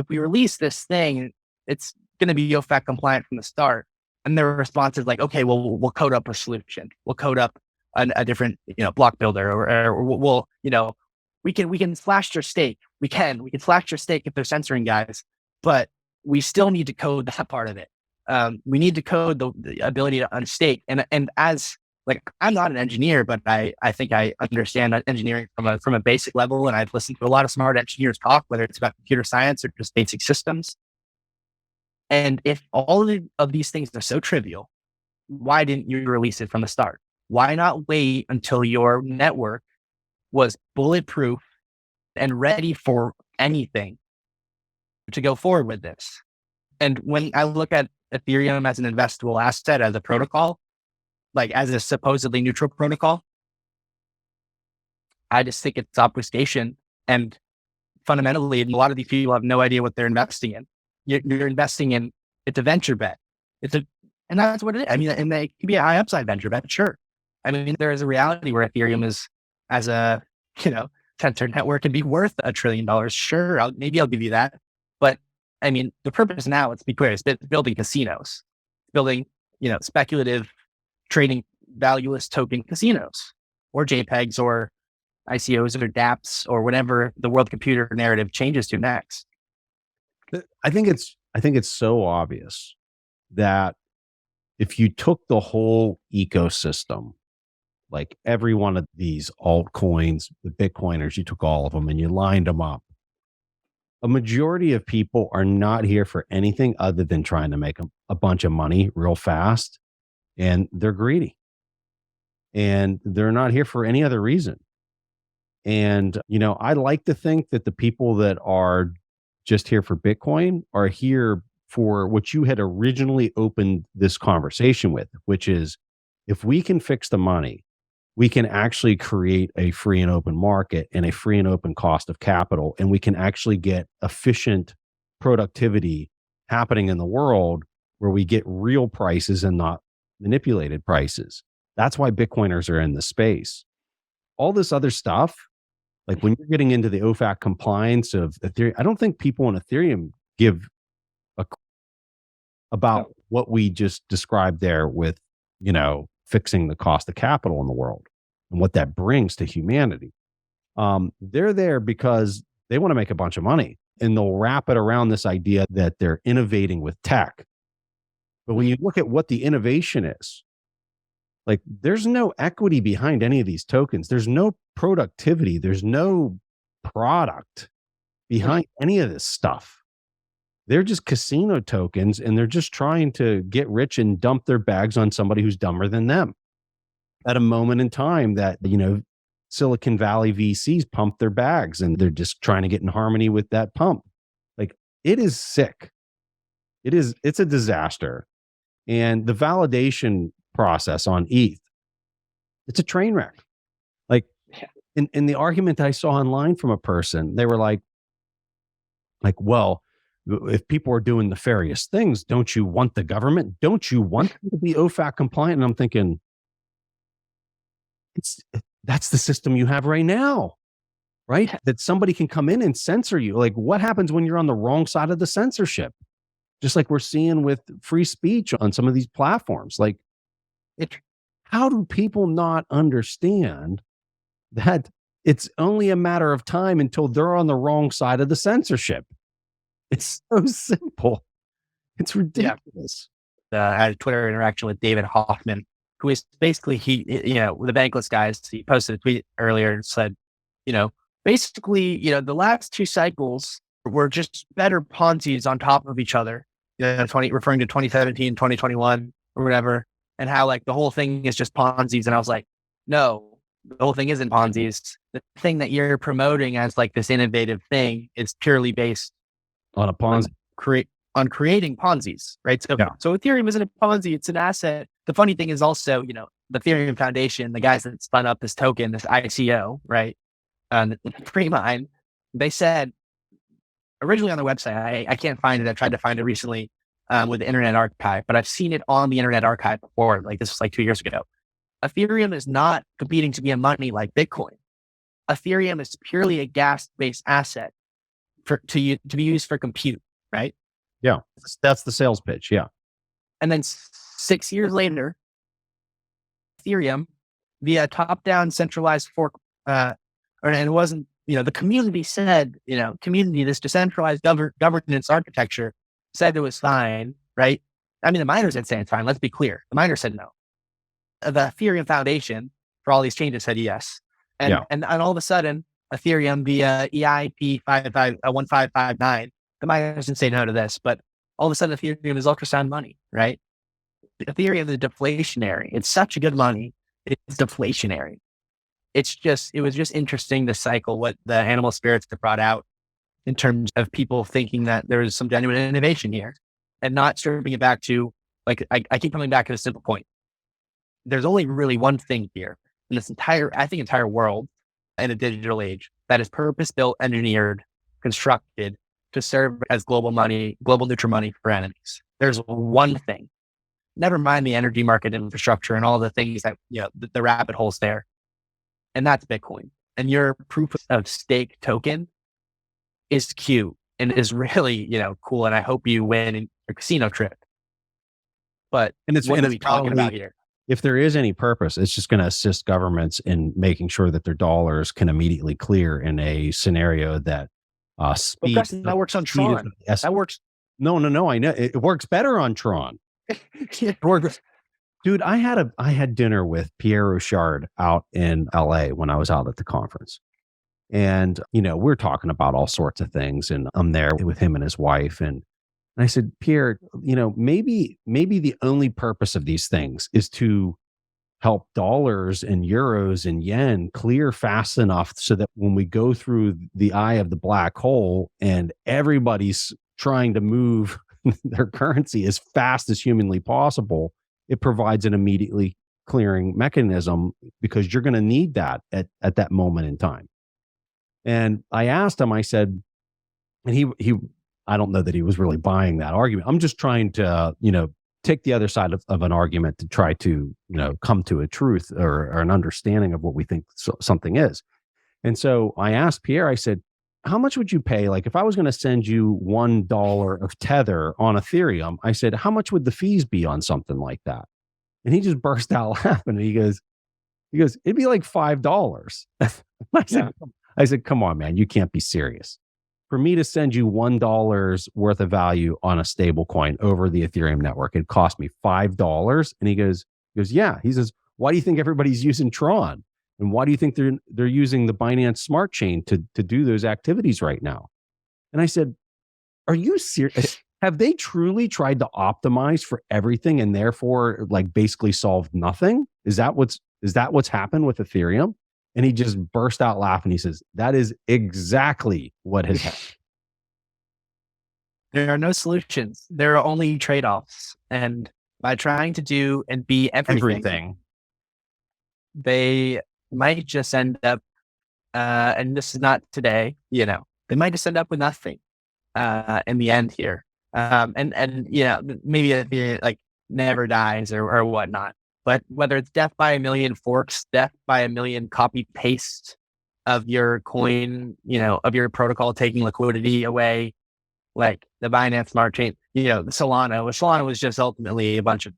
we release this thing, it's going to be OFAC compliant from the start. And their response is like, okay, well, we'll code up a solution. We'll code up a different, block builder, or we'll, we can slash your stake. We can slash your stake if they're censoring guys, but we still need to code that part of it. We need to code the ability to unstake. And as I'm not an engineer, but I think I understand engineering from a basic level. And I've listened to a lot of smart engineers talk, whether it's about computer science or just basic systems. And if all of these things are so trivial, why didn't you release it from the start? Why not wait until your network was bulletproof and ready for anything to go forward with this? And when I look at Ethereum as an investable asset, as a protocol, as a supposedly neutral protocol, I just think it's obfuscation. And fundamentally, a lot of these people have no idea what they're investing in. You're investing in, it's a venture bet. And that's what it is. And it could be a high upside venture bet, sure. There is a reality where Ethereum is, as a, Tether network, can be worth $1 trillion. Sure, maybe I'll give you that. But the purpose now, let's be clear, is building casinos, building, speculative trading valueless token casinos or JPEGs or ICOs or dApps or whatever the world computer narrative changes to next. I think it's so obvious that if you took the whole ecosystem, like every one of these altcoins, the Bitcoiners, you took all of them and you lined them up, a majority of people are not here for anything other than trying to make a bunch of money real fast. And they're greedy. And they're not here for any other reason. And, I like to think that the people that are just here for Bitcoin are here for what you had originally opened this conversation with, which is if we can fix the money, we can actually create a free and open market and a free and open cost of capital. And we can actually get efficient productivity happening in the world where we get real prices and not manipulated prices. That's why Bitcoiners are in the space. All this other stuff, like when you're getting into the OFAC compliance of Ethereum, I don't think people on Ethereum give about what we just described there with, fixing the cost of capital in the world and what that brings to humanity. They're there because they want to make a bunch of money, and they'll wrap it around this idea that they're innovating with tech. But when you look at what the innovation is, there's no equity behind any of these tokens. There's no productivity. There's no product behind any of this stuff. They're just casino tokens, and they're just trying to get rich and dump their bags on somebody who's dumber than them at a moment in time that, Silicon Valley VCs pump their bags, and they're just trying to get in harmony with that pump. It is sick. It's a disaster. And the validation process on ETH It's a train wreck. Like in the argument I saw online from a person, they were like, well, if people are doing nefarious things, don't you want the government? Don't you want them to be OFAC compliant? And I'm thinking, that's the system you have right now, right? That somebody can come in and censor you. Like, what happens when you're on the wrong side of the censorship? Just like we're seeing with free speech on some of these platforms. Like, how do people not understand that it's only a matter of time until they're on the wrong side of the censorship? It's so simple. It's ridiculous. I had a Twitter interaction with David Hoffman, who is basically, the bankless guys. He posted a tweet earlier and said, basically, the last two cycles were just better Ponzi's on top of each other. Referring to 2017, 2021 or whatever, and how like the whole thing is just Ponzi's. And I was like, no, the whole thing isn't Ponzi's. The thing that you're promoting as like this innovative thing is purely based on a Ponzi, on creating Ponzi's, right? So Ethereum isn't a Ponzi, it's an asset. The funny thing is also, the Ethereum Foundation, the guys that spun up this token, this ICO, right? Pre-mine, they said originally on the website, I can't find it. I tried to find it recently with the Internet Archive, but I've seen it on the Internet Archive before. Like this was like 2 years ago. Ethereum is not competing to be a money like Bitcoin. Ethereum is purely a gas-based asset to be used for compute, right? Yeah, that's the sales pitch. Yeah. And then 6 years later, Ethereum, via top-down centralized fork, and it wasn't, the community said, this decentralized governance architecture said it was fine, right? I mean, the miners didn't say it's fine. Let's be clear. The miners said no. The Ethereum Foundation, for all these changes, said yes. And all of a sudden, Ethereum via EIP 1559, the miners didn't say no to this, but all of a sudden Ethereum is ultrasound money, right? Ethereum is deflationary. It's such a good money. It's deflationary. It was just interesting to cycle what the animal spirits have brought out in terms of people thinking that there is some genuine innovation here and not stripping it back to, like, I keep coming back to a simple point. There's only really one thing here in this entire world in a digital age that is purpose-built, engineered, constructed to serve as global neutral money for enemies. There's one thing. Never mind the energy market infrastructure and all the things that, the rabbit holes there. And that's Bitcoin. And your proof of stake token is cute and is really, cool. And I hope you win a casino trip. But what are we talking about here? If there is any purpose, it's just going to assist governments in making sure that their dollars can immediately clear in a scenario that speed. That works on Tron. That works. No. I know it works better on Tron. It works. Dude, I had dinner with Pierre Rochard out in LA when I was out at the conference. And, we're talking about all sorts of things. And I'm there with him and his wife. And I said, Pierre, maybe the only purpose of these things is to help dollars and euros and yen clear fast enough so that when we go through the eye of the black hole and everybody's trying to move their currency as fast as humanly possible, it provides an immediately clearing mechanism because you're going to need that at that moment in time. And I asked him, I said, and he I don't know that he was really buying that argument. I'm just trying to, take the other side of an argument to try to, come to a truth or an understanding of what we think something is. And so I asked Pierre, I said, how much would you pay? Like if I was going to send you $1 of Tether on Ethereum, I said, how much would the fees be on something like that? And he just burst out laughing. And he goes, it'd be like $5. I said, come on, man, you can't be serious. For me to send you $1 worth of value on a stable coin over the Ethereum network, it cost me $5. And he goes, yeah. He says, why do you think everybody's using Tron? And why do you think they're using the Binance Smart Chain to do those activities right now? And I said, are you serious? Have they truly tried to optimize for everything and therefore like basically solved nothing? Is that what's happened with Ethereum? And he just burst out laughing. He says, that is exactly what has happened. There are no solutions. There are only trade-offs. And by trying to do and be everything, they might just end up, and this is not today, they might just end up with nothing in the end here. And maybe it like never dies or whatnot. But whether it's death by a million forks, death by a million copy paste of your coin, of your protocol taking liquidity away, like the Binance Smart Chain, the Solana was just ultimately a bunch of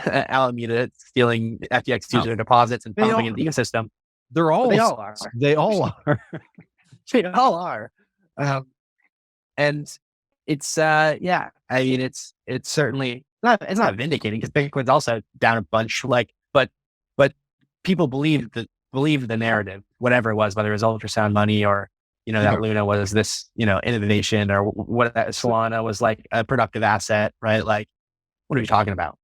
Alameda stealing FTX user deposits and pumping in the ecosystem. They all are. They all are. They all are. And it's it's certainly it's not vindicating because Bitcoin's also down a bunch. But people believe the narrative, whatever it was, whether it was ultrasound money or that Luna was this innovation, or what that Solana was like a productive asset, right? Like, what are we talking about?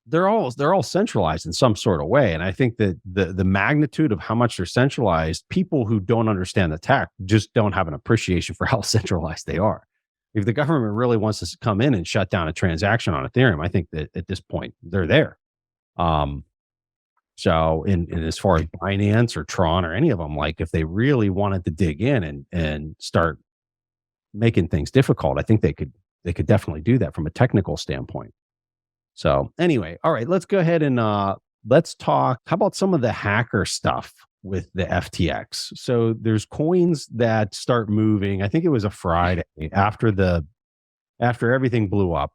They're all centralized in some sort of way, and I think that the magnitude of how much they're centralized, people who don't understand the tech just don't have an appreciation for how centralized they are. If the government really wants to come in and shut down a transaction on Ethereum, I think that at this point they're there. So in as far as Binance or Tron or any of them, like if they really wanted to dig in and start making things difficult, I think they could definitely do that from a technical standpoint. So anyway, all right, let's go ahead and let's talk. How about some of the hacker stuff with the FTX? So there's coins that start moving. I think it was a Friday after everything blew up.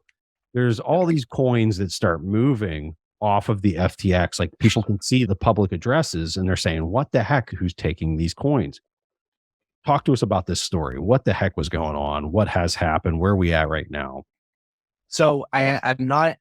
There's all these coins that start moving off of the FTX. Like people can see the public addresses and they're saying, what the heck, who's taking these coins? Talk to us about this story. What the heck was going on? What has happened? Where are we at right now? So I'm not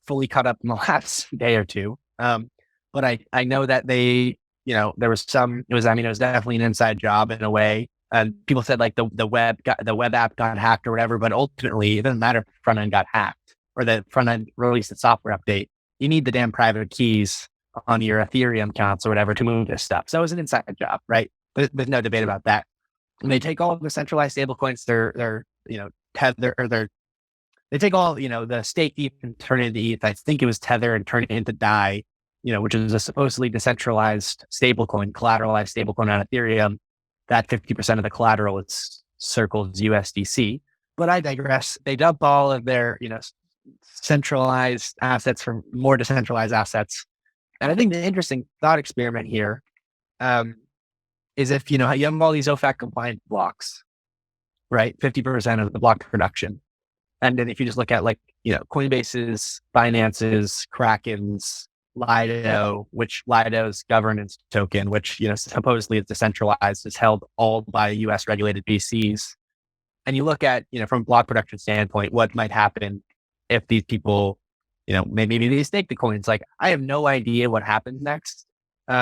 fully caught up in the last day or two. But I know that they, there was it was definitely an inside job in a way. And people said like the web app got hacked or whatever, but ultimately it doesn't matter if the front end got hacked or the front end released a software update. You need the damn private keys on your Ethereum accounts or whatever to move this stuff. So it was an inside job, right? There's no debate about that. And they take all of the centralized stablecoins, they're Tether, or they take all, the stake ETH and turn it into ETH. I think it was Tether, and turn it into DAI, which is a supposedly decentralized stablecoin, collateralized stablecoin on Ethereum. That 50% of the collateral circles USDC. But I digress. They dump all of their, centralized assets for more decentralized assets. And I think the interesting thought experiment here is if, you have all these OFAC compliant blocks, right? 50% of the block production. And then if you just look at Coinbase's, Binance's, Kraken's, Lido, which Lido's governance token, which, supposedly is decentralized, is held all by US regulated VCs. And you look at, from a block production standpoint, what might happen if these people, maybe they stake the coins. Like, I have no idea what happens next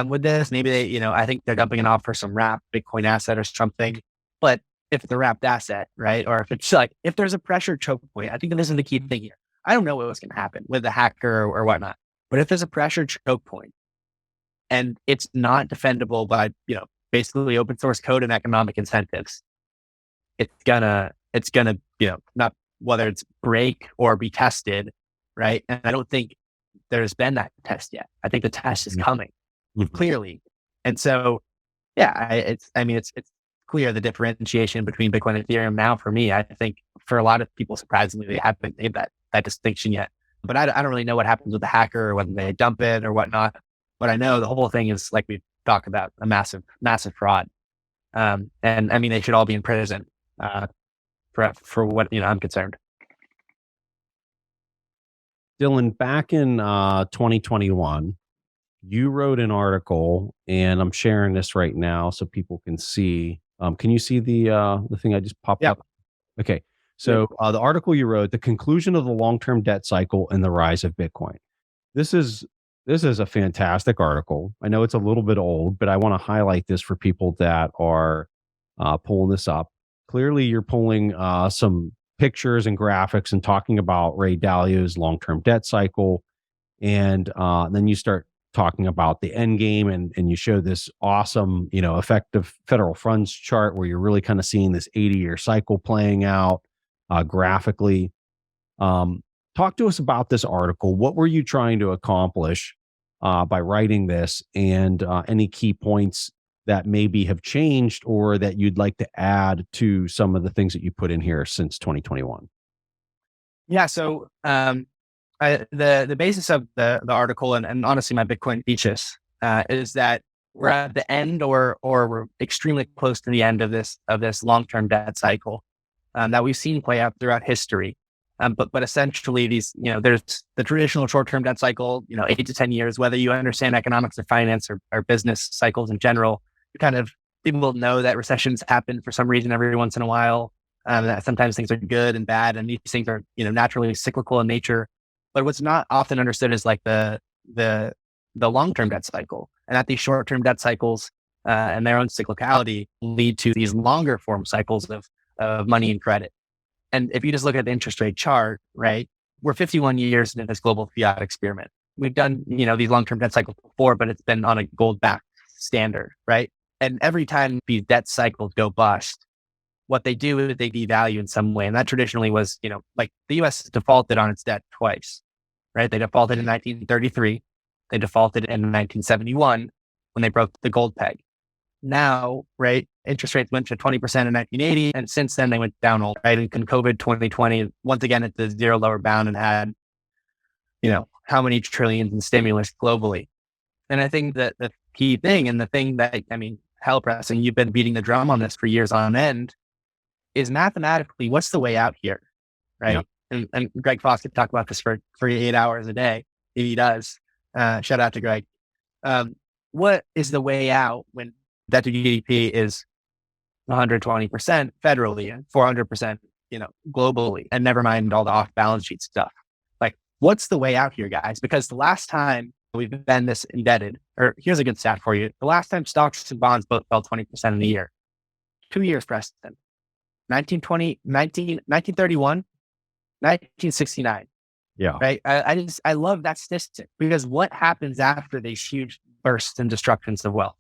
with this. Maybe they, I think they're dumping it off for some wrapped Bitcoin asset or something. But if it's a wrapped asset, right? Or if it's if there's a pressure choke point, I think this is the key thing here. I don't know what was going to happen with the hacker or whatnot, but if there's a pressure choke point and it's not defendable by, basically open source code and economic incentives, it's gonna, not whether it's break or be tested, right? And I don't think there's been that test yet. I think the test is coming clearly. And so, yeah, it's clear the differentiation between Bitcoin and Ethereum now for me. I think for a lot of people, surprisingly, they haven't made that distinction yet. But I don't really know what happens with the hacker or whether they dump it or whatnot. But I know the whole thing is, like we've talked about, a massive, massive fraud. And they should all be in prison for what I'm concerned. Dylan, back in 2021, you wrote an article, and I'm sharing this right now so people can see. Can you see the thing I just popped up? Okay. So the article you wrote, The Conclusion of the Long-Term Debt Cycle and the Rise of Bitcoin. This is a fantastic article. I know it's a little bit old, but I want to highlight this for people that are pulling this up. Clearly, you're pulling some pictures and graphics and talking about Ray Dalio's long-term debt cycle. And then you start talking about the end game, and you show this awesome, effective federal funds chart where you're really kind of seeing this 80-year cycle playing out graphically. Talk to us about this article. What were you trying to accomplish? by writing this, and any key points that maybe have changed or that you'd like to add to some of the things that you put in here since 2021. Yeah. So the basis of the article and honestly my Bitcoin thesis is that we're at the end or we're extremely close to the end of this long-term debt cycle that we've seen play out throughout history. But essentially these, there's the traditional short-term debt cycle, 8 to 10 years, whether you understand economics or finance or business cycles in general, people know that recessions happen for some reason every once in a while. That sometimes things are good and bad, and these things are, naturally cyclical in nature. But what's not often understood is like the long-term debt cycle, and that these short-term debt cycles and their own cyclicality lead to these longer form cycles of money and credit. And if you just look at the interest rate chart, right, we're 51 years into this global fiat experiment. We've done, these long-term debt cycles before, but it's been on a gold-backed standard, right? And every time these debt cycles go bust, what they do is they devalue in some way. And that traditionally was, like the US defaulted on its debt twice, right? They defaulted in 1933. They defaulted in 1971 when they broke the gold peg. Now, right, interest rates went to 20% in 1980. And since then they went down, right? And COVID 2020, once again, at the zero lower bound and had, how many trillions in stimulus globally. And I think that the key thing and the thing that, hell, Preston, you've been beating the drum on this for years on end, is mathematically, what's the way out here, right? Yeah. And Greg Foss could talk about this for 8 hours a day if he does. Shout out to Greg. What is the way out when debt to GDP is 120% federally and 400%, globally, and never mind all the off balance sheet stuff? Like, what's the way out here, guys? Because the last time we've been this indebted, or here's a good stat for you. The last time stocks and bonds both fell 20% in a year, 2 years, Preston. 1931, 1969. Yeah. Right. I love that statistic, because what happens after these huge bursts and destructions of wealth,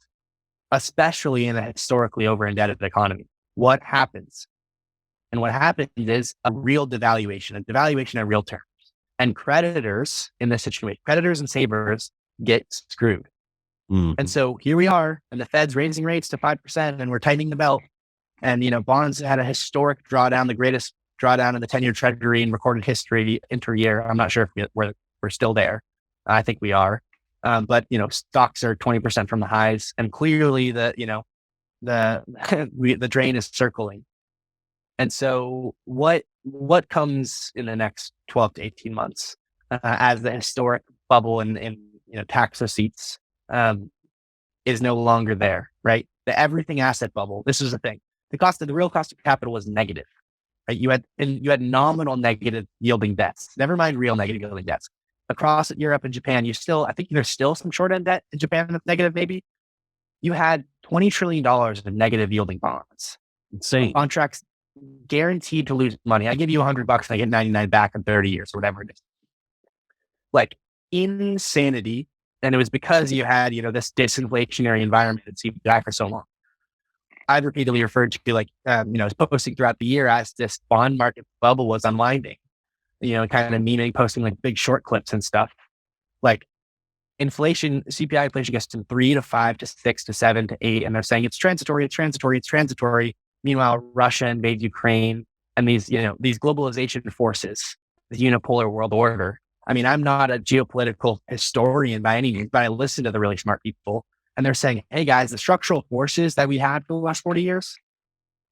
especially in a historically over-indebted economy? What happens? And what happens is a real devaluation in real terms. And creditors in this situation, creditors and savers get screwed. Mm-hmm. And so here we are, and the Fed's raising rates to 5%, and we're tightening the belt. And, bonds had a historic drawdown, the greatest drawdown in the 10-year treasury in recorded history inter-year. I'm not sure if we're still there. I think we are. But, stocks are 20% from the highs, and clearly the drain is circling. And so what comes in the next 12 to 18 months as the historic bubble and tax receipts is no longer there, right? The everything asset bubble. This is the thing. The real cost of capital was negative, right? You had nominal negative yielding debts, never mind real negative yielding debts. Across Europe and Japan, I think there's still some short end debt in Japan that's negative, maybe. You had $20 trillion of negative yielding bonds. Insane. Contracts guaranteed to lose money. I give you $100 and I get 99 back in 30 years or whatever it is. Like, insanity. And it was because you had, this disinflationary environment at CPI for so long. I've repeatedly referred to posting throughout the year as this bond market bubble was unwinding, kind of meaning posting like big short clips and stuff. Like inflation, CPI inflation gets to 3 to 5 to 6 to 7 to 8. And they're saying it's transitory. Meanwhile, Russia invades Ukraine and these globalization forces, the unipolar world order. I mean, I'm not a geopolitical historian by any means, but I listen to the really smart people. And they're saying, hey guys, the structural forces that we had for the last 40 years,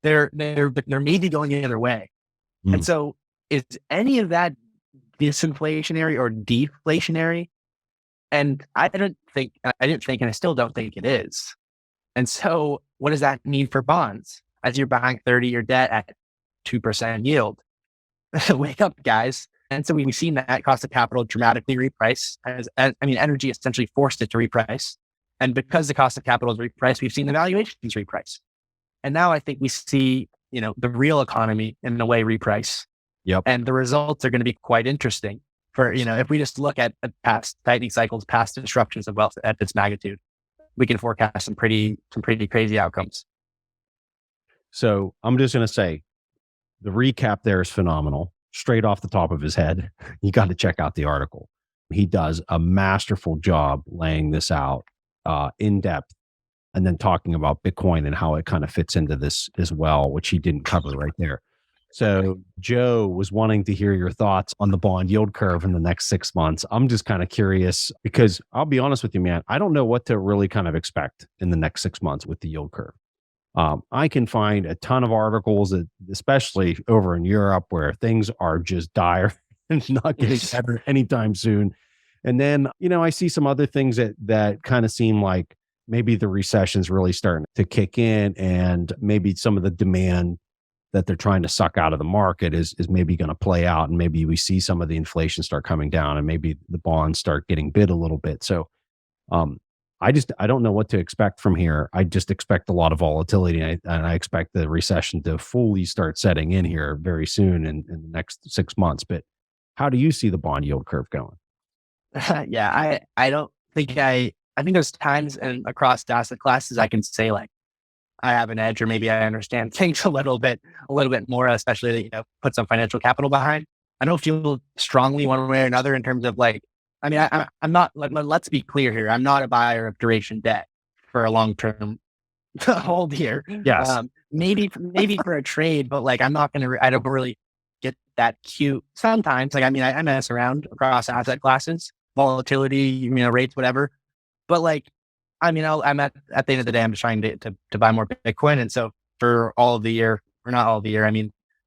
they're maybe going the other way. Mm. And so is any of that disinflationary or deflationary? And I didn't think, and I still don't think it is. And so what does that mean for bonds? As you're buying 30-year debt at 2% yield, wake up, guys. And so we've seen that cost of capital dramatically reprice. Energy essentially forced it to reprice. And because the cost of capital is repriced, we've seen the valuations reprice. And now I think we see, the real economy in a way reprice. Yep. And the results are going to be quite interesting for, if we just look at past tightening cycles, past disruptions of wealth at this magnitude, we can forecast some pretty crazy outcomes. So I'm just going to say the recap there is phenomenal. Straight off the top of his head. You got to check out the article. He does a masterful job laying this out in depth, and then talking about Bitcoin and how it kind of fits into this as well, which he didn't cover right there. So Joe was wanting to hear your thoughts on the bond yield curve in the next 6 months. I'm just kind of curious because I'll be honest with you, man, I don't know what to really kind of expect in the next 6 months with the yield curve. I can find a ton of articles, especially over in Europe, where things are just dire and not getting better anytime soon. And then, I see some other things that kind of seem like maybe the recession's really starting to kick in, and maybe some of the demand that they're trying to suck out of the market is maybe going to play out, and maybe we see some of the inflation start coming down, and maybe the bonds start getting bid a little bit. So I don't know what to expect from here. I just expect a lot of volatility, and I expect the recession to fully start setting in here very soon in the next 6 months. But how do you see the bond yield curve going? Yeah, I don't think I think there's times and across asset classes I can say like I have an edge, or maybe I understand things a little bit more, especially put some financial capital behind. I don't feel strongly one way or another in terms of like, I mean, I'm not. Let's be clear here. I'm not a buyer of duration debt for a long term hold here. Yes. Maybe for a trade, but like I'm not going to. I don't really get that cute. Sometimes, like I mess around across asset classes, volatility, rates, whatever. But like, I'm at the end of the day, I'm just trying to buy more Bitcoin, and so for all of the year, or not all of the year,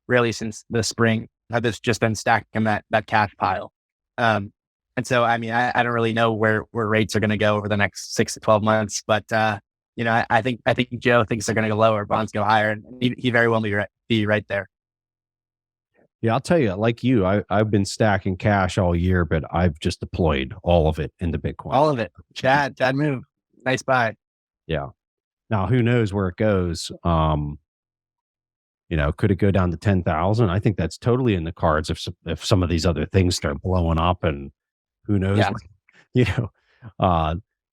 really since the spring, I've just been stacking that cash pile. And so, I don't really know where rates are going to go over the next 6 to 12 months, but I think Joe thinks they're going to go lower, bonds go higher, and he very well be right there. Yeah, I'll tell you, like you, I've been stacking cash all year, but I've just deployed all of it into Bitcoin. All of it. Chad move. Nice buy. Yeah. Now, who knows where it goes? Could it go down to 10,000? I think that's totally in the cards if some of these other things start blowing up, and who knows? Yeah.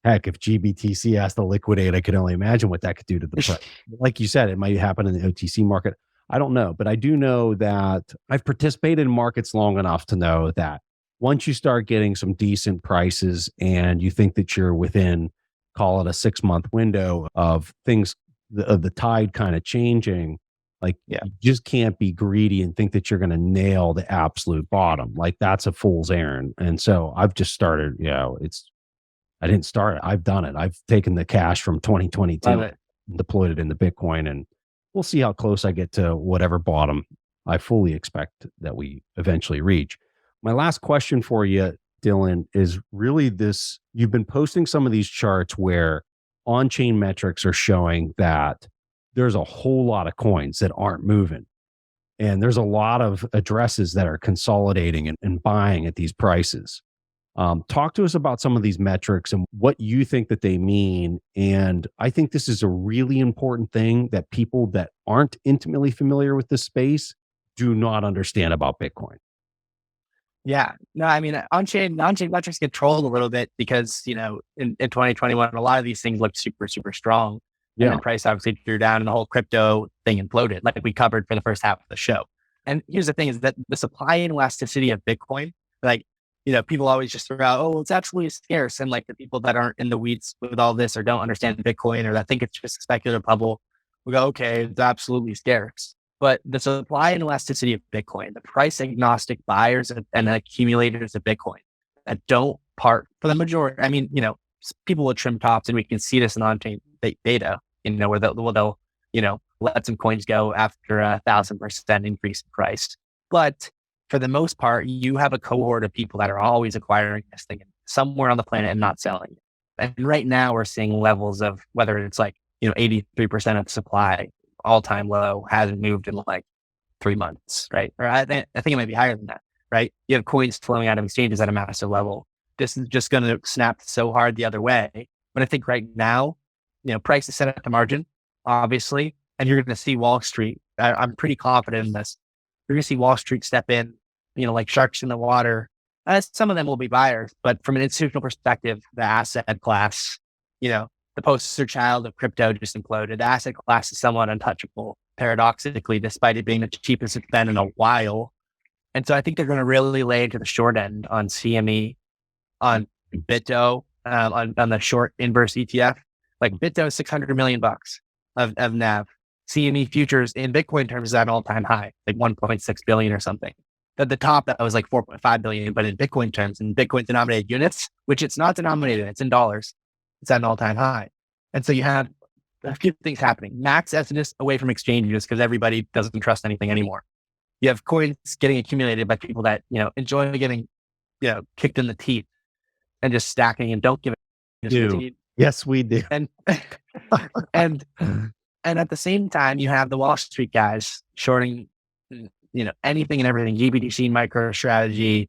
Heck, if GBTC has to liquidate, I could only imagine what that could do to the price. Like you said, it might happen in the OTC market. I don't know, but I do know that I've participated in markets long enough to know that once you start getting some decent prices and you think that you're within, call it a 6-month window of things, of the tide kind of changing, like you just can't be greedy and think that you're going to nail the absolute bottom. Like that's a fool's errand. And so I've just started, I didn't start it. I've done it. I've taken the cash from 2022 and deployed it into Bitcoin, and we'll see how close I get to whatever bottom I fully expect that we eventually reach. My last question for you, Dylan, is really this. You've been posting some of these charts where on-chain metrics are showing that there's a whole lot of coins that aren't moving. And there's a lot of addresses that are consolidating and buying at these prices. Talk to us about some of these metrics and what you think that they mean. And I think this is a really important thing that people that aren't intimately familiar with this space do not understand about Bitcoin. Yeah, no, on-chain metrics get trolled a little bit because, in 2021, a lot of these things looked super, super strong. Yeah. And then price obviously drew down and the whole crypto thing imploded, like we covered for the first half of the show. And here's the thing is that the supply and elasticity of Bitcoin, like, people always just throw out, oh, it's absolutely scarce. And like the people that aren't in the weeds with all this or don't understand Bitcoin or that think it's just a speculative bubble, we go, okay, it's absolutely scarce. But the supply and elasticity of Bitcoin, the price agnostic buyers and accumulators of Bitcoin that don't part for the majority. People will trim tops, and we can see this in on-chain data, where they'll let some coins go after 1,000% increase in price. But for the most part, you have a cohort of people that are always acquiring this thing somewhere on the planet and not selling it. And right now we're seeing levels of whether it's like, 83% of supply, all-time low, hasn't moved in like 3 months, right? Or I think it might be higher than that, right? You have coins flowing out of exchanges at a massive level. This is just going to snap so hard the other way. But I think right now, price is set at the margin, obviously, and you're going to see Wall Street. I'm pretty confident in this. You're going to see Wall Street step in, like sharks in the water. Some of them will be buyers, but from an institutional perspective, the asset class, the poster child of crypto just imploded. The asset class is somewhat untouchable, paradoxically, despite it being the cheapest it's been in a while. And so I think they're going to really lay into the short end on CME on BitDo, on the short inverse ETF. Like BitDo is $600 million of NAV. CME futures in Bitcoin terms is at an all-time high, like 1.6 billion or something. At the top, that was like 4.5 billion, but in Bitcoin terms, in Bitcoin denominated units, which it's not denominated, it's in dollars, it's at an all-time high. And so you have a few things happening. Max exodus away from exchanges because everybody doesn't trust anything anymore. You have coins getting accumulated by people that, enjoy getting, kicked in the teeth and just stacking and don't give it. Yes, we do. And and at the same time, you have the Wall Street guys shorting, anything and everything, GBTC, MicroStrategy,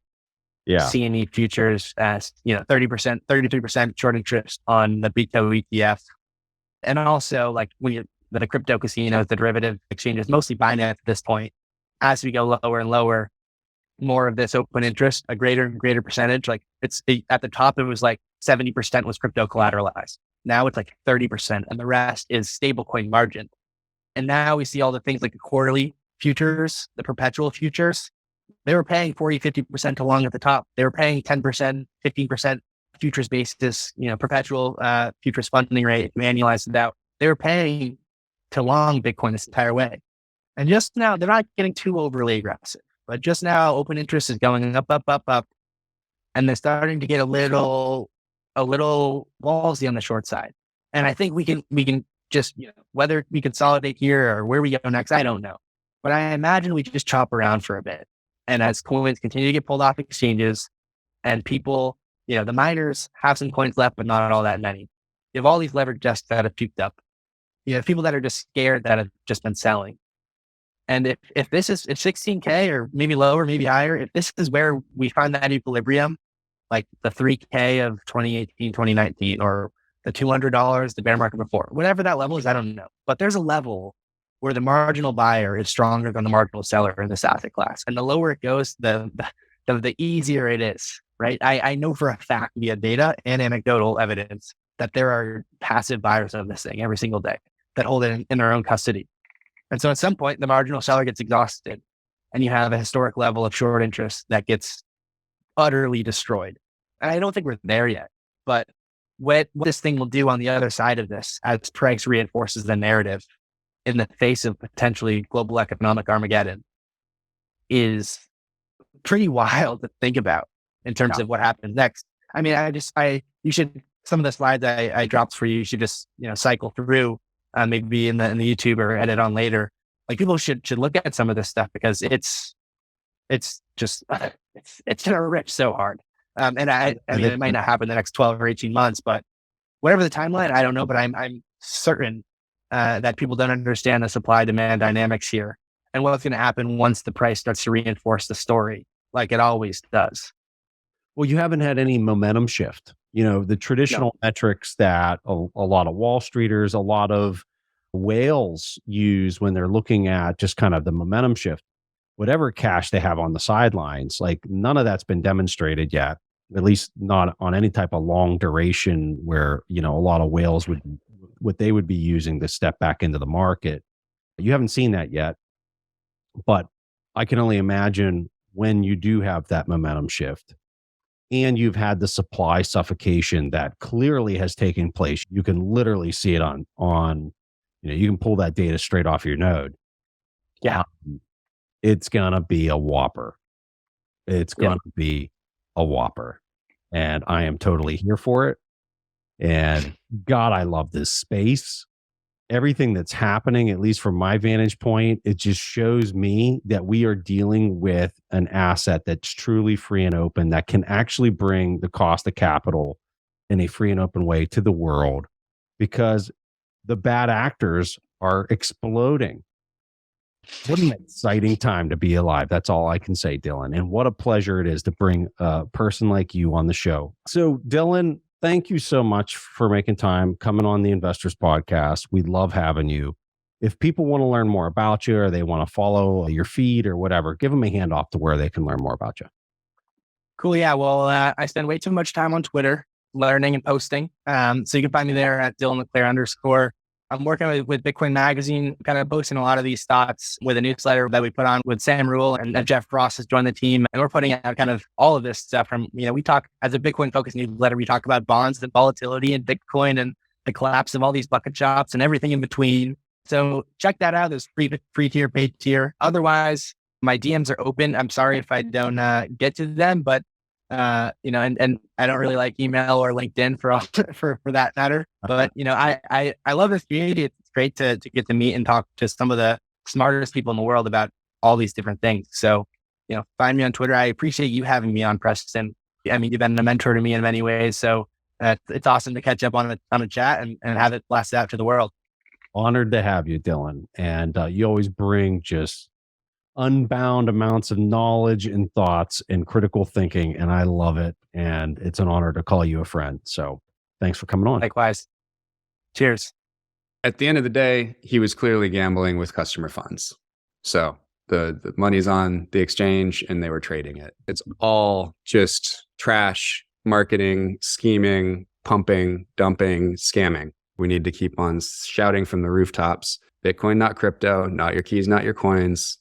CME futures as, 30%, 33% short interest on the BTO ETF. And also like the crypto casinos, the derivative exchanges, mostly Binance at this point, as we go lower and lower, more of this open interest, a greater and greater percentage. Like at the top, it was like 70% was crypto collateralized. Now it's like 30% and the rest is stablecoin margin. And now we see all the things like the quarterly futures, the perpetual futures. They were paying 40, 50% to long at the top. They were paying 10%, 15% futures basis, perpetual futures funding rate, annualized it out. They were paying to long Bitcoin this entire way. And just now, they're not getting too overly aggressive, but just now open interest is going up, up, up, up. And they're starting to get a little ballsy on the short side. And I think we can just, whether we consolidate here or where we go next, I don't know. But I imagine we just chop around for a bit. And as coins continue to get pulled off exchanges and people, the miners have some coins left, but not all that many. You have all these leveraged desks that have puked up. You have people that are just scared that have just been selling. And if 16K or maybe lower, maybe higher, if this is where we find that equilibrium, like the 3K of 2018, 2019, or the $200, the bear market before, whatever that level is, I don't know. But there's a level where the marginal buyer is stronger than the marginal seller in this asset class. And the lower it goes, the easier it is, right? I know for a fact via data and anecdotal evidence that there are passive buyers of this thing every single day that hold it in their own custody. And so at some point, the marginal seller gets exhausted and you have a historic level of short interest that gets utterly destroyed. And I don't think we're there yet, but what this thing will do on the other side of this, as price reinforces the narrative in the face of potentially global economic Armageddon, is pretty wild to think about in terms of what happens next. I mean, you should, some of the slides I dropped for you should just, cycle through, maybe in the YouTube or edit on later. Like people should look at some of this stuff because it's just, it's going to rip so hard. And I mean, it might not happen in the next 12 or 18 months, but whatever the timeline, I don't know, but I'm certain that people don't understand the supply demand dynamics here and what's going to happen once the price starts to reinforce the story like it always does. Well, you haven't had any momentum shift. The traditional metrics that a lot of Wall Streeters, a lot of whales use when they're looking at just kind of the momentum shift, whatever cash they have on the sidelines, like none of that's been demonstrated yet, at least not on any type of long duration where, a lot of whales what they would be using to step back into the market. You haven't seen that yet, but I can only imagine when you do have that momentum shift and you've had the supply suffocation that clearly has taken place. You can literally see it on, you can pull that data straight off your node. Yeah. It's going to be a whopper. It's going to be a whopper. And I am totally here for it. And God, I love this space. Everything that's happening, at least from my vantage point, it just shows me that we are dealing with an asset that's truly free and open, that can actually bring the cost of capital in a free and open way to the world, because the bad actors are exploding. What an exciting time to be alive. That's all I can say, Dylan. And what a pleasure it is to bring a person like you on the show. So, Dylan, thank you so much for making time, coming on the Investors Podcast. We love having you. If people want to learn more about you or they want to follow your feed or whatever, give them a handoff to where they can learn more about you. Cool. Yeah. Well, I spend way too much time on Twitter learning and posting. So you can find me there at Dylan LeClair _. I'm working with Bitcoin Magazine, kind of posting a lot of these thoughts with a newsletter that we put on with Sam Rule, and Jeff Ross has joined the team. And we're putting out kind of all of this stuff from, we talk as a Bitcoin focused newsletter, we talk about bonds and volatility and Bitcoin and the collapse of all these bucket shops and everything in between. So check that out. There's free tier, paid tier. Otherwise, my DMs are open. I'm sorry if I don't get to them, but and I don't really like email or LinkedIn for that matter. But I love this community. It's great to get to meet and talk to some of the smartest people in the world about all these different things. So, find me on Twitter. I appreciate you having me on, Preston. I mean, you've been a mentor to me in many ways. So it's awesome to catch up on a chat and have it blast out to the world. Honored to have you, Dylan. And you always bring just unbound amounts of knowledge and thoughts and critical thinking. And I love it. And it's an honor to call you a friend. So thanks for coming on. Likewise. Cheers. At the end of the day, he was clearly gambling with customer funds. So the money's on the exchange and they were trading it. It's all just trash, marketing, scheming, pumping, dumping, scamming. We need to keep on shouting from the rooftops, Bitcoin, not crypto, not your keys, not your coins.